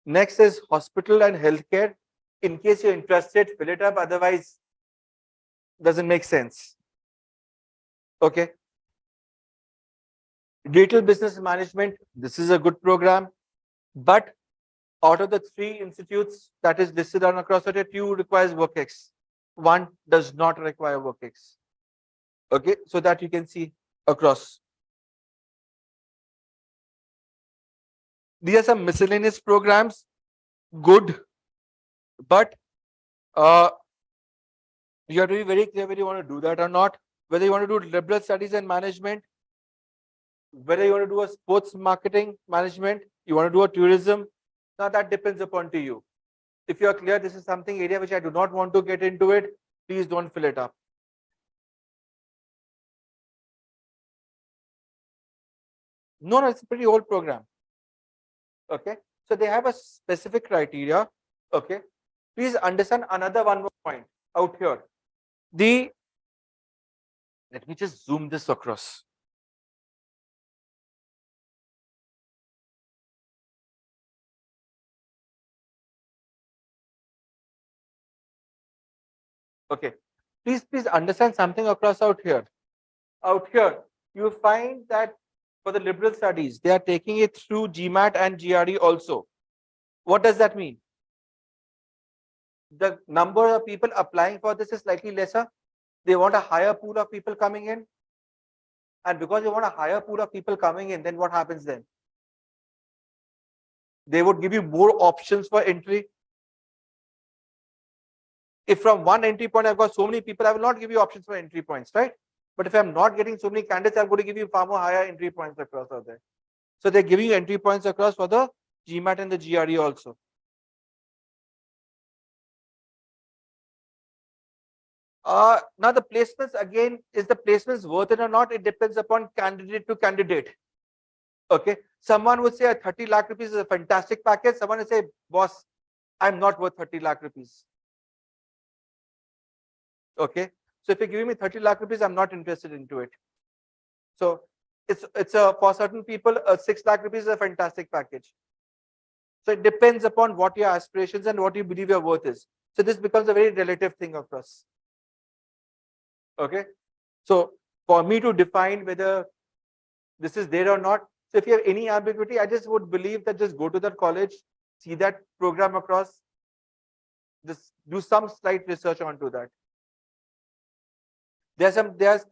Next is hospital and healthcare. In case you're interested, fill it up. Otherwise, doesn't make sense. Okay. Digital business management. This is a good program, but out of the 3 institutes that is listed on across it, 2 requires WorkX. 1 does not require WorkX. Okay, so that you can see across. These are some miscellaneous programs, good, but you have to be very clear whether you want to do that or not. Whether you want to do liberal studies and management, whether you want to do a sports marketing management, you want to do a tourism. Now that depends upon to you. If you are clear, this is something area which I do not want to get into it, please don't fill it up. No, it's a pretty old program. Okay, so they have a specific criteria. Okay, please understand another one more point out here. Let me just zoom this across. Okay, please understand something across out here. Out here, you find that for the liberal studies, they are taking it through GMAT and GRE also. What does that mean? The number of people applying for this is slightly lesser. They want a higher pool of people coming in. And because they want a higher pool of people coming in, then what happens then? They would give you more options for entry. If from one entry point I've got so many people, I will not give you options for entry points, right? But if I'm not getting so many candidates, I'm going to give you far more higher entry points across out there. So they're giving you entry points across for the GMAT and the GRE also. Now the placements, again, is the placements worth it or not? It depends upon candidate to candidate. Okay, someone would say a 30 lakh rupees is a fantastic package. Someone would say, boss, I'm not worth 30 lakh rupees. Okay, so if you're giving me 30 lakh rupees, I'm not interested into it. So it's a, for certain people, a 6 lakh rupees is a fantastic package. So it depends upon what your aspirations and what you believe your worth is. So this becomes a very relative thing of us. Okay, so for me to define whether this is there or not, so if you have any ambiguity, I just would believe that just go to that college, see that program across, just do some slight research onto that. There's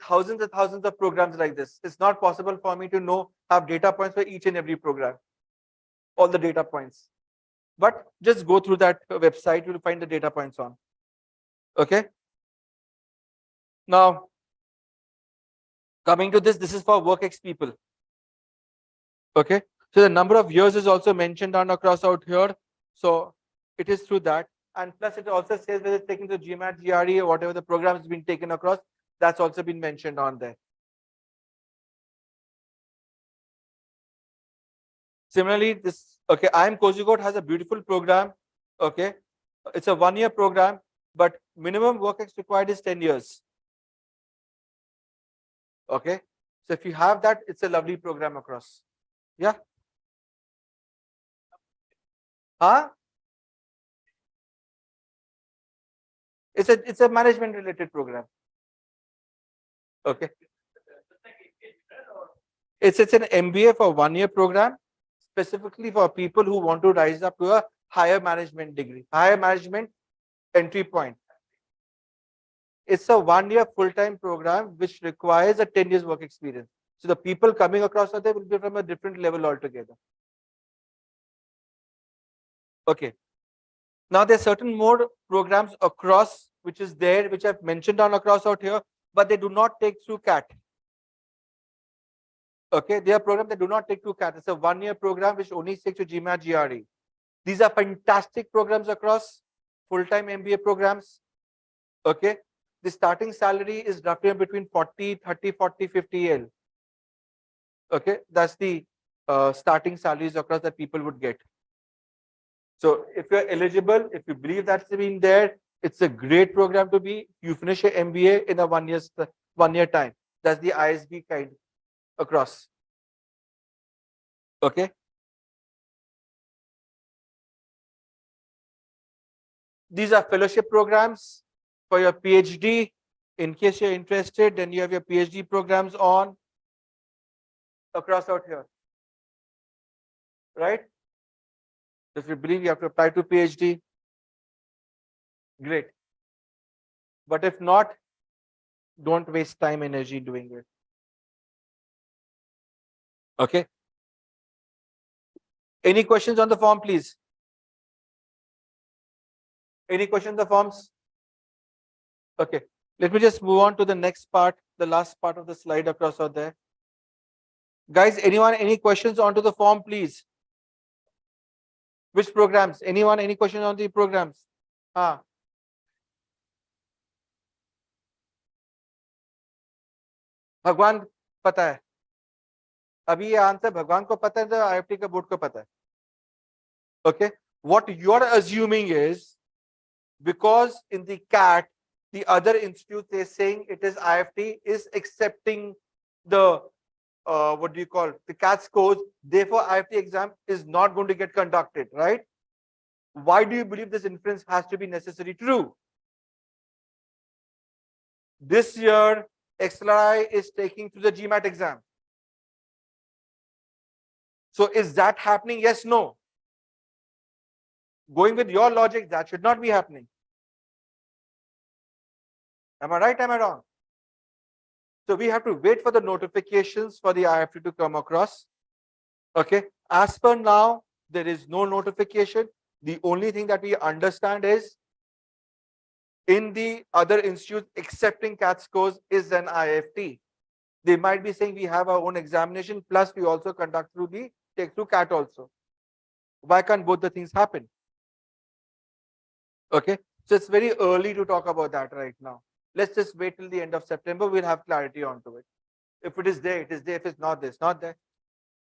thousands and thousands of programs like this. It's not possible for me to have data points for each and every program, all the data points. But just go through that website, you'll find the data points on. Okay. Now, coming to this is for WorkX people. Okay. So the number of years is also mentioned on across out here. So it is through that. And plus it also says whether it's taken to GMAT, GRE, or whatever the program has been taken across, that's also been mentioned on there. Similarly, this, okay, IIM Kozhikode has a beautiful program. Okay. It's a 1-year program, but minimum WorkX required is 10 years. Okay. So if you have that, it's a lovely program across. Yeah. Huh? It's a management related program. Okay. It's an MBA for 1 year program, specifically for people who want to rise up to a higher management degree, higher management entry point. It's a 1 year full-time program which requires a 10 years work experience. So the people coming across there will be from a different level altogether. Okay. Now there are certain more programs across which is there, which I've mentioned on across out here, but they do not take through CAT. Okay, they are programs that do not take through CAT. It's a 1 year program which only takes to GMAT GRE. These are fantastic programs across full-time MBA programs. Okay, the starting salary is roughly between 40, 30, 40, 50 L. Okay, that's the starting salaries across that people would get. So if you're eligible, if you believe that's been there, it's a great program to be. You finish your MBA in a 1 year time. That's the ISB kind across. Okay. These are fellowship programs for your PhD. In case you're interested, then you have your PhD programs on across out here. Right? If you believe you have to apply to PhD, great. But if not, don't waste time, energy doing it. Okay. Any questions on the form, please? Any questions on the forms? Okay. Let me just move on to the next part, the last part of the slide across out there. Guys, anyone, any questions onto the form, please? Which programs? Anyone, any questions on the programs? भगवान पता है अभी ये answer भगवान को पता है तो IIT का बोर्ड को पता है okay what you are assuming is because in the CAT the other institute is saying it is IIT is accepting the what do you call the CAT scores, therefore IIT exam is not going to get conducted, right? Why do you believe this inference has to be necessary true? This year XLI is taking to the GMAT exam. So is that happening? Yes, no. Going with your logic, that should not be happening. Am I right? Am I wrong? So we have to wait for the notifications for the IIT to come across. Okay. As per now, there is no notification. The only thing that we understand is in the other institutes accepting CAT scores is an IIT. They might be saying we have our own examination, plus we also conduct through the take through CAT also. Why can't both the things happen? Okay. So it's very early to talk about that right now. Let's just wait till the end of September. We'll have clarity onto it. If it is there, it is there. If it's not there, it's not there.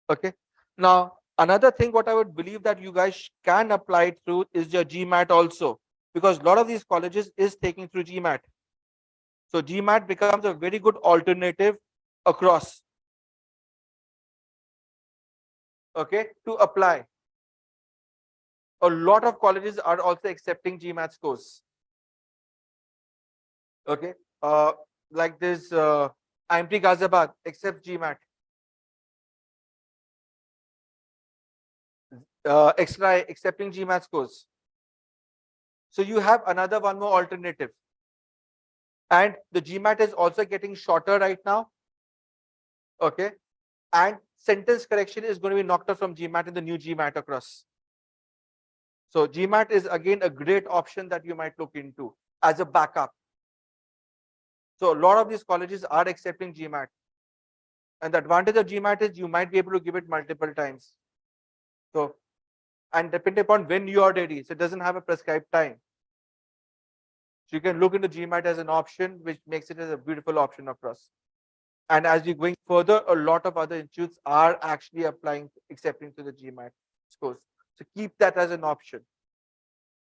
Okay. Now, another thing what I would believe that you guys can apply it through is your GMAT also, because a lot of these colleges is taking through GMAT. So GMAT becomes a very good alternative across. Okay, to apply. A lot of colleges are also accepting GMAT scores. Okay, like this IMT Ghaziabad accept GMAT. XRI accepting GMAT scores. So you have another one more alternative. And the GMAT is also getting shorter right now. Okay, and sentence correction is going to be knocked out from GMAT in the new GMAT across. So GMAT is again a great option that you might look into as a backup. So a lot of these colleges are accepting GMAT. And the advantage of GMAT is you might be able to give it multiple times. So, and depending upon when you are ready, so it doesn't have a prescribed time. So you can look into GMAT as an option, which makes it as a beautiful option across. And as you're going further, a lot of other institutes are actually applying, accepting to the GMAT scores. So keep that as an option.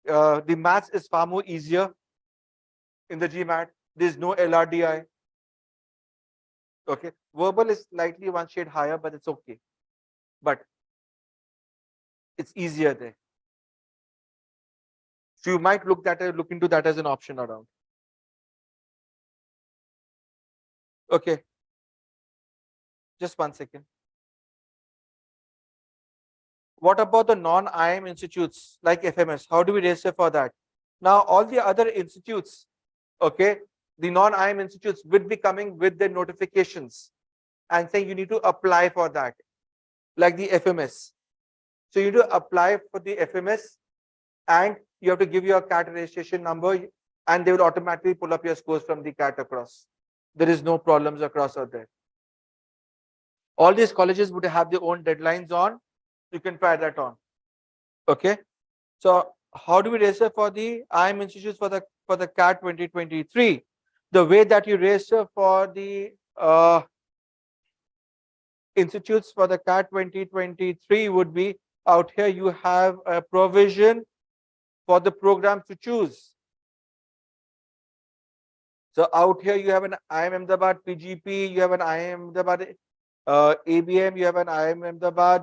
The maths is far more easier in the GMAT. There's no LRDI. Okay, verbal is slightly one shade higher, but it's okay. But it's easier there. So you might look into that as an option around. Okay. Just 1 second. What about the non-IM institutes like FMS? How do we register for that? Now, all the other institutes, okay, the non-IM institutes will be coming with their notifications and saying you need to apply for that, like the FMS. So you need to apply for the FMS and you have to give your CAT registration number and they will automatically pull up your scores from the CAT across. There is no problems across out there. All these colleges would have their own deadlines on. You can try that on. Okay. So how do we register for the IM institutes for the CAT 2023? The way that you register for the institutes for the CAT 2023 would be out here. You have a provision for the programs to choose. So out here you have an IIM Ahmedabad PGP, you have an IIM Ahmedabad ABM, you have an IIM Ahmedabad,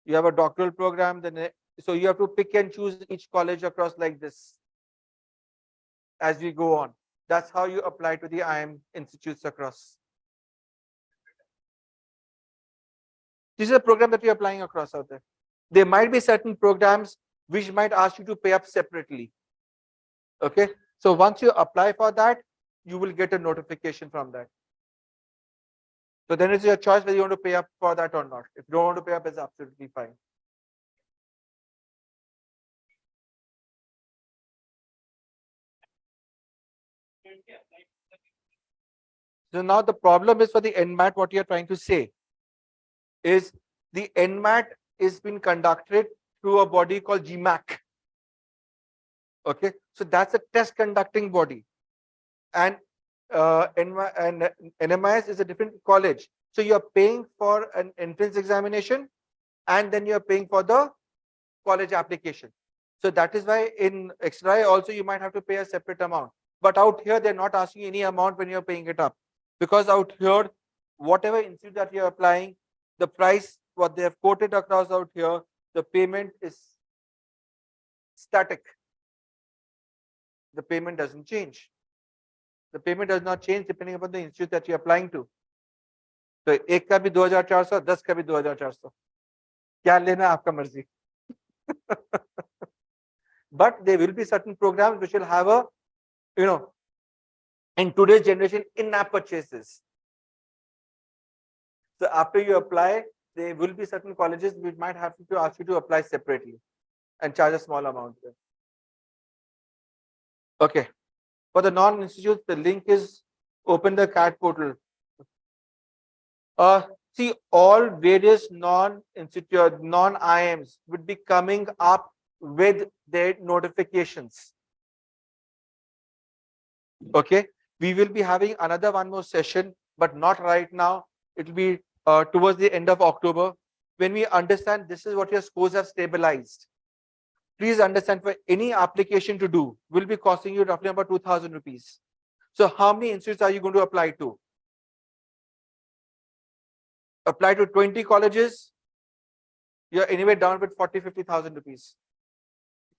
you have a doctoral program. Then so you have to pick and choose each college across like this as we go on. That's how you apply to the IIM institutes across. This is a program that you're applying across out there. There might be certain programs which might ask you to pay up separately. Okay. So once you apply for that, you will get a notification from that. So then it's your choice whether you want to pay up for that or not. If you don't want to pay up, it's absolutely fine. So now the problem is for the NMAT, what you're trying to say is the NMAT is being conducted through a body called GMAC. Okay, so that's a test conducting body. And NMIS is a different college. So you're paying for an entrance examination and then you're paying for the college application. So that is why in XRI also you might have to pay a separate amount. But out here, they're not asking any amount when you're paying it up. Because out here, whatever institute that you're applying, the price, what they have quoted across out here, the payment is static. The payment doesn't change. The payment does not change depending upon the institute that you're applying to. So एक का भी 2,400, 10 का भी 2,400. क्या लेना आपका मर्जी. But there will be certain programs which will have a, in today's generation, in-app purchases. So after you apply, there will be certain colleges which might have to ask you to apply separately and charge a small amount. Okay. For the non-institutes, the link is open the CAT portal. See, all various non-institute, non-IMs would be coming up with their notifications. Okay. We will be having another one more session, but not right now. It will be towards the end of October. When we understand this is what your scores have stabilized. Please understand, for any application to do will be costing you roughly about 2,000 rupees. So how many institutes are you going to apply to? Apply to 20 colleges, you're anyway down with 40-50,000 rupees.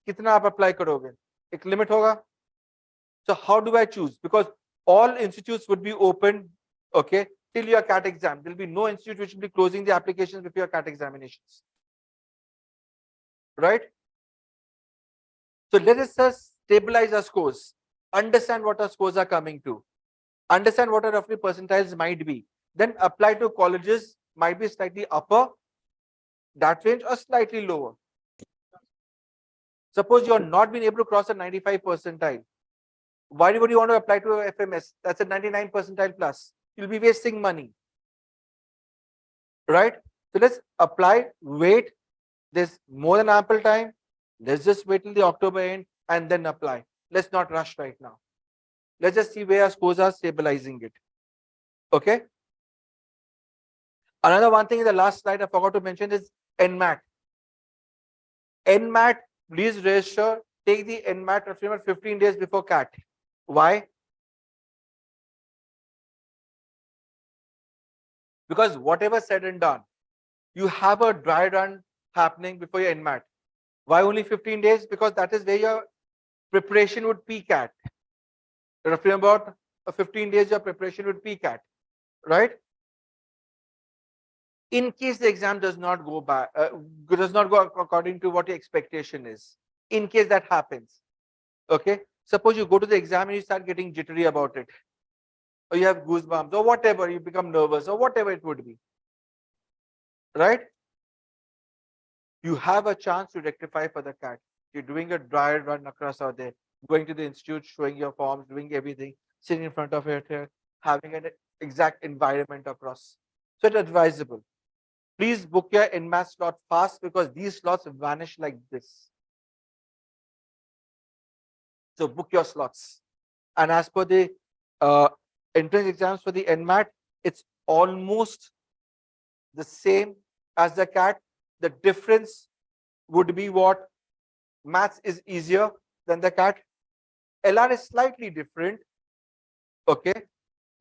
Kitna aap apply karoge? Ek limit hoga. So how do I choose? Because all institutes would be open, okay, till your CAT exam. There will be no institute which will be closing the applications before your CAT examinations. Right? So let us just stabilize our scores. Understand what our scores are coming to. Understand what our roughly percentiles might be. Then apply to colleges might be slightly upper, that range, or slightly lower. Suppose you are not being able to cross a 95 percentile. Why would you want to apply to a FMS? That's a 99 percentile plus. You'll be wasting money. Right? So let's apply, wait. There's more than ample time. Let's just wait till the October end and then apply. Let's not rush right now. Let's just see where our scores are stabilizing it. Okay? Another one thing in the last slide I forgot to mention is NMAT. NMAT, please register, take the NMAT roughly 15 days before CAT. Why? Because whatever said and done, you have a dry run happening before your NMAT. Why only 15 days? Because that is where your preparation would peak at. Roughly about 15 days your preparation would peak at, right? In case the exam does not go by, does not go according to what your expectation is. In case that happens, okay? Suppose you go to the exam and you start getting jittery about it, or you have goosebumps, or whatever, you become nervous, or whatever it would be, right? You have a chance to rectify for the CAT. You're doing a dry run across out there, going to the institute, showing your forms, doing everything, sitting in front of it here, having an exact environment across. So it's advisable. Please book your NMAT slot fast because these slots vanish like this. So book your slots. And as per the entrance exams for the NMAT, it's almost the same as the CAT. The difference would be what? Maths is easier than the CAT. LR is slightly different, okay,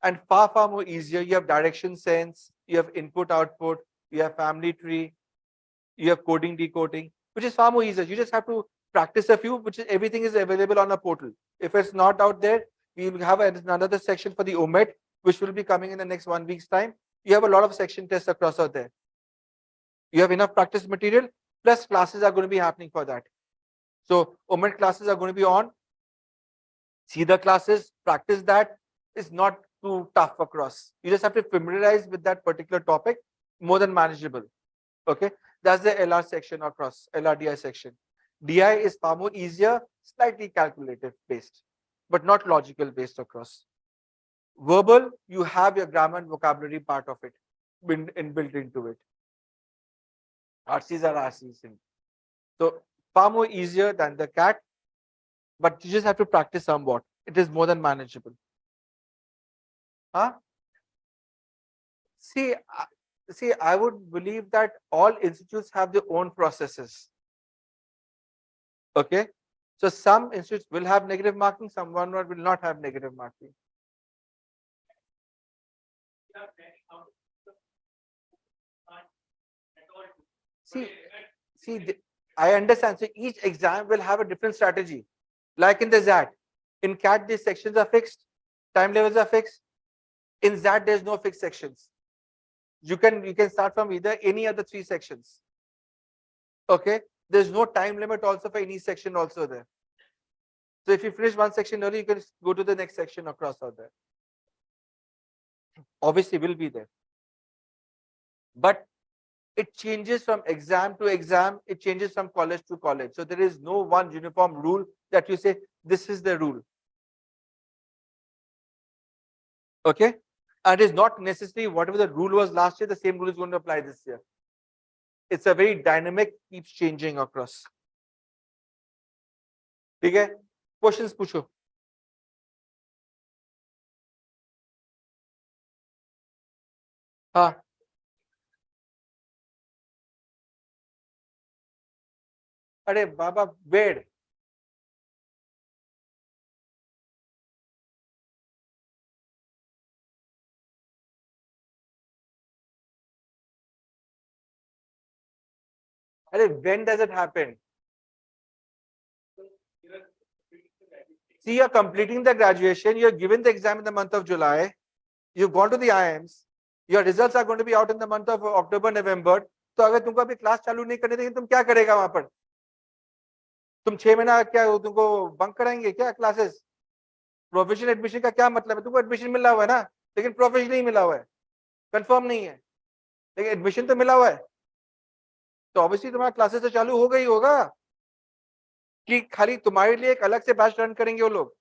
and far more easier. You have direction sense, you have input output, you have family tree, you have coding decoding, which is far more easier. You just have to practice a few, which is everything is available on a portal. If it's not out there, we will have another section for the OMET, which will be coming in the next 1 week's time. You have a lot of section tests across out there. You have enough practice material, plus classes are going to be happening for that. So OMET classes are going to be on. See the classes, practice that. It's not too tough across. You just have to familiarize with that particular topic, more than manageable. Okay, that's the LR section across, LRDI section. DI is far more easier, slightly calculative based, but not logical based across. Verbal, you have your grammar and vocabulary part of it built into it. RCs are RCs. So far more easier than the CAT, but you just have to practice somewhat. It is more than manageable. Huh? See, I would believe that all institutes have their own processes. Okay, so some institutes will have negative marking, some one will not have negative marking. See, I understand. So each exam will have a different strategy. Like in the ZAT, in CAT, these sections are fixed, time levels are fixed. In ZAT, there's no fixed sections. You can start from either any other 3 sections. Okay, there's no time limit also for any section also there. So if you finish one section early, you can go to the next section across out there. Obviously, will be there, but it changes from exam to exam. It changes from college to college. So there is no one uniform rule that you say this is the rule. Okay, and it is not necessarily whatever the rule was last year, the same rule is going to apply this year. It's a very dynamic, keeps changing across. Okay, questions पूछो. हाँ. अरे बाबा bed. अरे when does it happen? See, you're completing the graduation, you're given the exam in the month of July, you've gone to the IIMs, your results are going to be out in the month of October, November. तो अगर तुमको अभी class चालू नहीं करने देंगे तुम क्या करेगा वहां पर? तुम 6 महीना क्या तुमको बंक कराएंगे क्या क्लासेस? प्रोफेशनल एडमिशन का क्या मतलब है? तुमको एडमिशन मिला हुआ है ना, लेकिन प्रोफेशनल नहीं मिला हुआ है, कंफर्म नहीं है, लेकिन एडमिशन तो मिला हुआ है. तो ऑब्वियसली तुम्हारा क्लासेस तो चालू हो गई होगा कि खाली तुम्हारे लिए एक अलग से बैच रन करेंगे वो लोग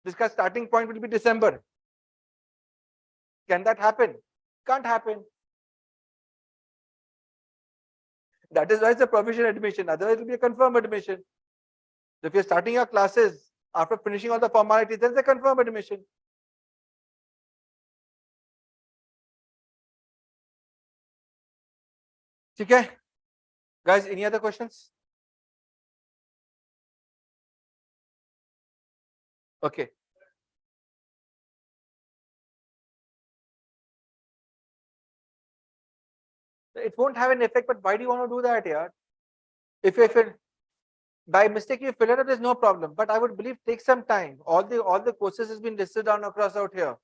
जिसका starting point will be December. Can that happen? Can't happen. That is why it's a provisional admission. Otherwise, it will be a confirmed admission. So if you're starting your classes after finishing all the formalities, then it's a confirmed admission. Okay, guys, any other questions? Okay. It won't have an effect, but why do you want to do that, yeah? If by mistake you fill it up, there's no problem. But I would believe take some time. All the courses has been listed down across out here.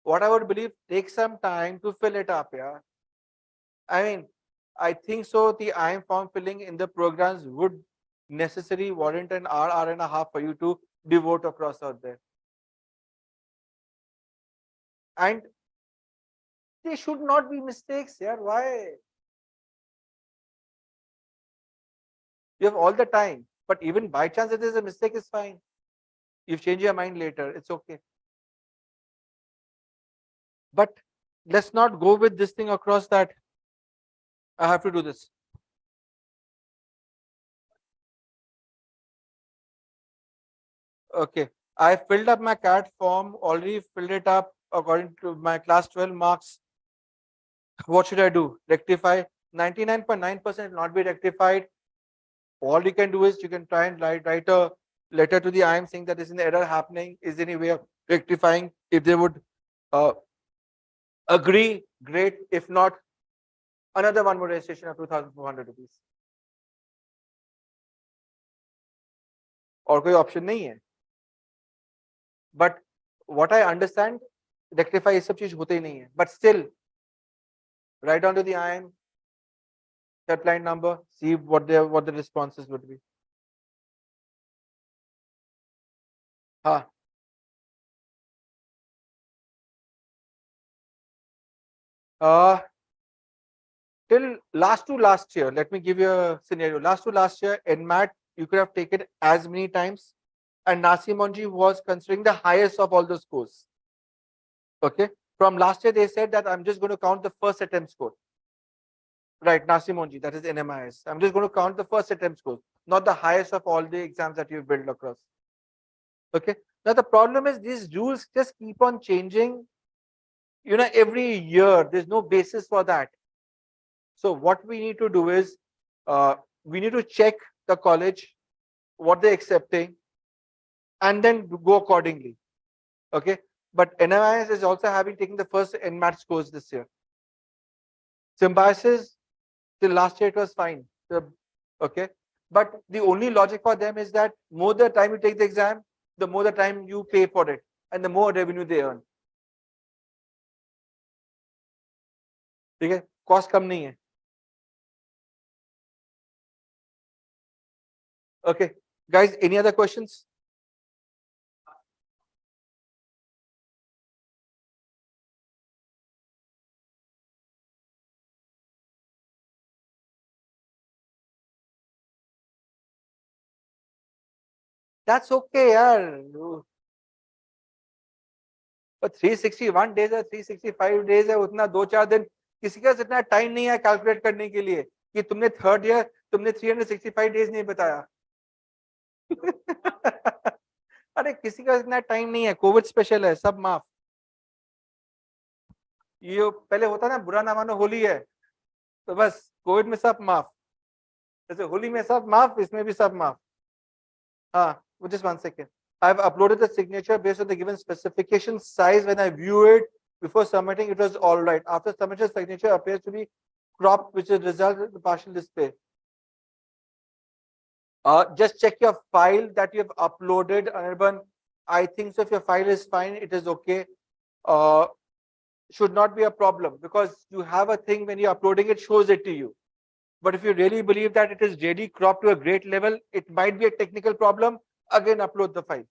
What I would believe, take some time to fill it up. Yeah. I mean, I think so. The IM form filling in the programs would necessarily warrant an hour and a half for you to devote across out there. And they should not be mistakes. Yeah. Why? You have all the time. But even by chance if there's a mistake, it's fine. You've changed your mind later. It's okay. But let's not go with this thing across that I have to do this. Okay. I filled up my CAT form, already filled it up according to my class 12 marks. What should I do? Rectify. 99.9% will not be rectified. All you can do is you can try and write a letter to the IM saying that there's an error happening. Is there any way of rectifying? If they would agree, great. If not, another one more registration of 2,400 rupees. और कोई option नहीं है. But what I understand, rectify ये सब चीज होते ही नहीं है. But still, write down to the IM, helpline number, see what the responses would be. हाँ. Till last year, let me give you a scenario. Last year, NMAT, you could have taken as many times, and Nasimonji was considering the highest of all the scores. Okay. From last year, they said that I'm just going to count the first attempt score. Right, Nasimonji, that is NMIS. I'm just going to count the first attempt score, not the highest of all the exams that you've built across. Okay. Now the problem is these rules just keep on changing. You know, every year there's no basis for that. So what we need to do is we need to check the college, what they're accepting, and then go accordingly. Okay. But NMIS is also having taken the first NMAT scores this year. Symbiosis, till last year it was fine. Okay. But the only logic for them is that more the time you take the exam, the more the time you pay for it, and the more revenue they earn. Okay. Cost कम नहीं है. Okay, guys, any other questions? That's okay, yaar. But 361 days है, 365 days है, उतना 2-4 दिन किसी का इतना time नहीं है कैलकुलेट करने के लिए कि तुमने थर्ड ईयर तुमने 365 डेज नहीं बताया. अरे किसी का इतना टाइम नहीं है. कोविड स्पेशल है, सब माफ. ये पहले होता ना बुरा ना मानो होली है, तो बस कोविड में सब माफ. जैसे होली में सब माफ, इसमें भी सब माफ. हाँ, just 1 second. I've uploaded the signature based on the given specification size. When I view it before submitting, it was all right. After submission, signature appears to be cropped, which is result in the partial display. Just check your file that you have uploaded, Anirban. I think so. If your file is fine, it is okay. Should not be a problem because you have a thing when you're uploading it shows it to you. But if you really believe that it is really cropped to a great level, it might be a technical problem. Again, upload the file.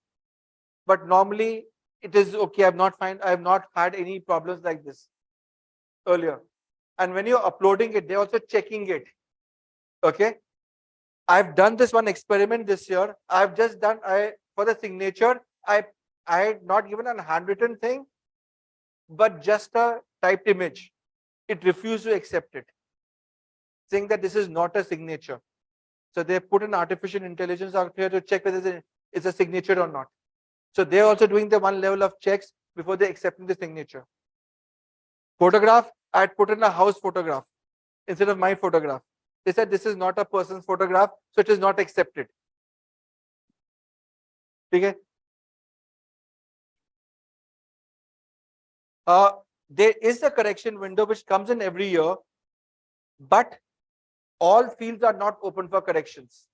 But normally it is okay. I have not had any problems like this earlier. And when you're uploading it, they're also checking it. Okay. I've done this one experiment this year. I've just done for the signature, I had not given a handwritten thing, but just a typed image. It refused to accept it, saying that this is not a signature. So they put an artificial intelligence out here to check whether it's a signature or not. So they're also doing the one level of checks before they accepting the signature. Photograph, I had put in a house photograph instead of my photograph. They said this is not a person's photograph, so it is not accepted. Okay. There is a correction window which comes in every year, but all fields are not open for corrections.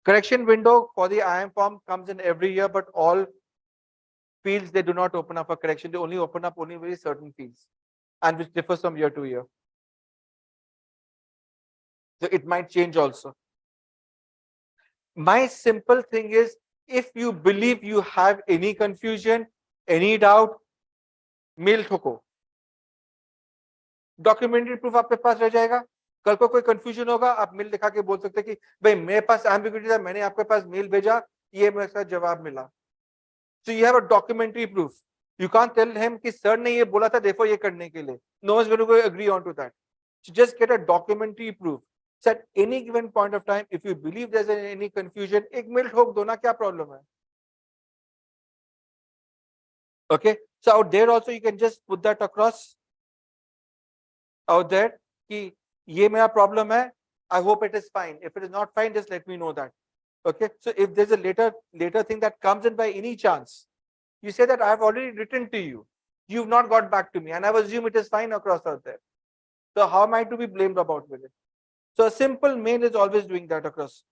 Correction window for the IM form comes in every year, but all fields, they do not open up for correction. They only open up only very certain fields, and which differs from year to year. So it might change also. My simple thing is, if you believe you have any confusion, any doubt, mail ठोको. Documentary proof आपके पास रह जाएगा. कल को कोई confusion होगा, आप मेल दिखा के बोल सकते हैं कि भाई मेरे पास एम्बिग्यूटी था, मैंने आपके पास मेल भेजा, ये मेरे साथ जवाब मिला. So you have a documentary proof. You can't tell him कि सर ने ये बोला था, देखो ये करने के लिए. No one's going to agree on to that. So just get a documentary proof. So at any given point of time, if you believe there's any confusion, एक मेल ठोक दो ना, क्या प्रॉब्लम है? Okay. So out there also you can just put that across. Out there कि ये मेरा problem है. I hope it is fine. If it is not fine, just let me know that. Okay. So if there's a later thing that comes in by any chance, you say that I have already written to you. You've not got back to me, and I assume it is fine across out there. So how am I to be blamed about with it? So a simple mail is always doing that across.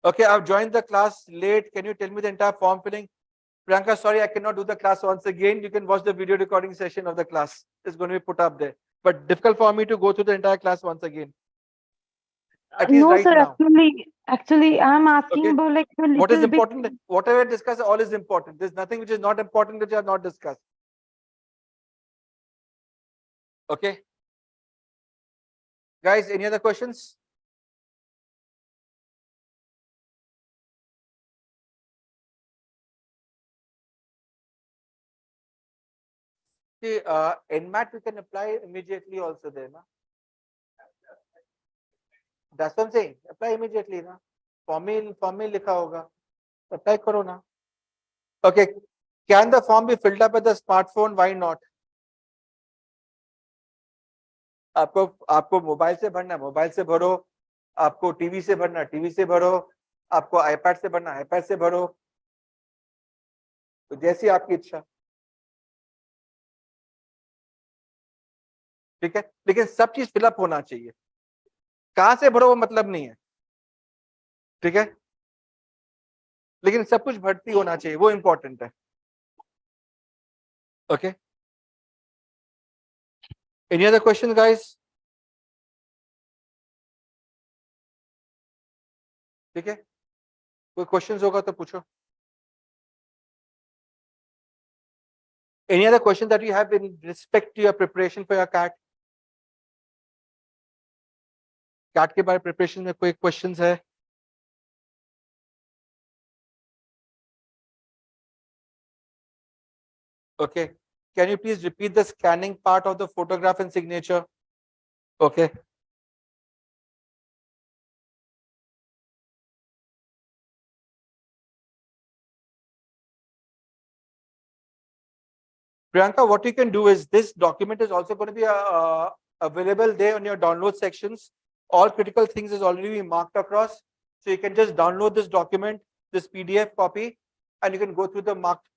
Okay, I've joined the class late. Can you tell me the entire form filling? Priyanka, sorry, I cannot do the class once again. You can watch the video recording session of the class. It's going to be put up there. But difficult for me to go through the entire class once again. At least No, right sir. now. Actually, I'm asking Okay. about like a little What is bit. important? Whatever I discuss, all is important. There's nothing which is not important which I have not discussed. Okay. Guys, any other questions? See, NMAT we can apply immediately also there, na? That's what I'm saying. Apply immediately, na? Form में लिखा होगा. Apply करो ना. Okay. Can the form be filled up with the smartphone? Why not? आपको mobile से भरना है, mobile से भरो. आपको टीवी से भरना है, टीवी से भरो. आपको आईपैड से भरना है, आईपैड से भरो. तो जैसी आपकी इच्छा. ठीक है, लेकिन सब चीज फिलअप होना चाहिए. कहां से भरो वो मतलब नहीं है. ठीक है, लेकिन सब कुछ भर्ती होना चाहिए, वो इंपॉर्टेंट है. Okay. Any other question guys? ठीक है, कोई क्वेश्चंस होगा तो पूछो. Any other question that you have in respect to your preparation for your CAT? CAT के बारे preparation में कोई questions है? Okay. Can you please repeat the scanning part of the photograph and signature? Okay. Priyanka, what you can do is this document is also going to be available there on your download sections. All critical things is already been marked across. So you can just download this document, this PDF copy, and you can go through the marked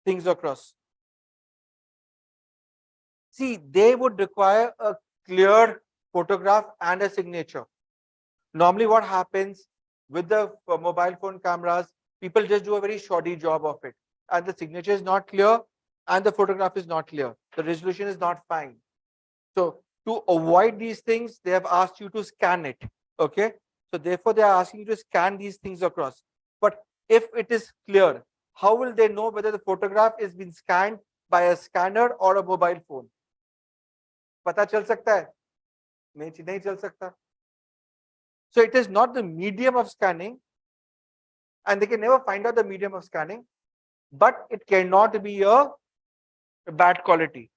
things across. See, they would require a clear photograph and a signature. Normally what happens with the mobile phone cameras, people just do a very shoddy job of it. And the signature is not clear and the photograph is not clear. The resolution is not fine. So to avoid these things, they have asked you to scan it. Okay. So therefore they are asking you to scan these things across. But if it is clear, how will they know whether the photograph is being scanned by a scanner or a mobile phone? पता चल सकता है? नहीं चल सकता. So it is not the medium of scanning, and they can never find out the medium of scanning, but it cannot be a bad quality.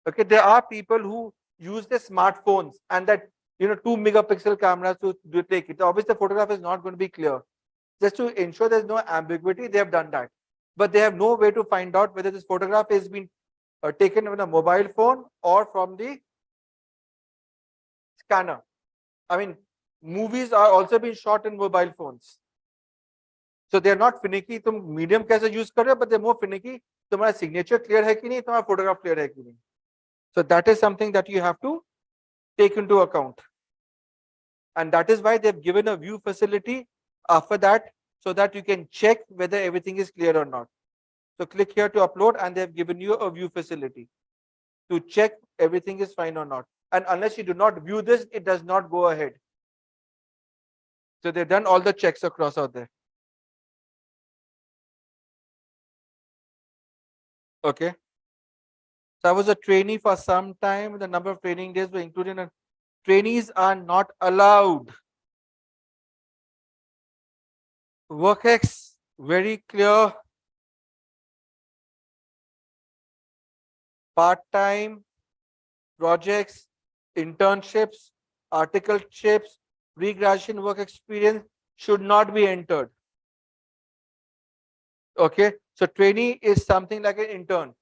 Okay, there are people who use their smartphones and that 2-megapixel cameras to take it. Obviously, the photograph is not going to be clear. Just to ensure there's no ambiguity, they have done that, but they have no way to find out whether this photograph has been taken with a mobile phone or from the scanner. I mean, movies are also being shot in mobile phones. So they are not finicky. तुम medium कैसे use कर रहे हो, but they're more finicky. तुम्हारा signature clear है कि नहीं, तुम्हारा photograph clear है कि नहीं. So that is something that you have to take into account. And that is why they've given a view facility after that, so that you can check whether everything is clear or not. So click here to upload, and they've given you a view facility to check everything is fine or not. And unless you do not view this, it does not go ahead. So they've done all the checks across out there. Okay. So I was a trainee for some time. The number of training days were included. And trainees are not allowed. WorkX, very clear. Part-time projects, internships, articleships, pre-graduation work experience should not be entered. Okay. So trainee is something like an intern.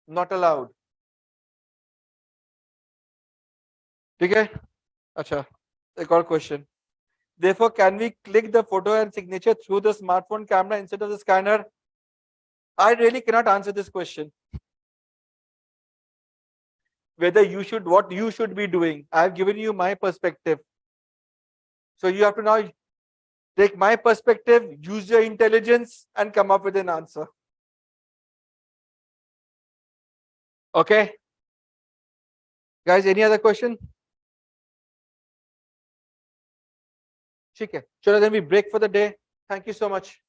Not allowed. Okay. Acha. I got a question. Therefore, can we click the photo and signature through the smartphone camera instead of the scanner? I really cannot answer this question. Whether you should, what you should be doing. I've given you my perspective. So you have to now take my perspective, use your intelligence, and come up with an answer. Okay. Guys, any other question? Okay. Chalo, then we break for the day. Thank you so much.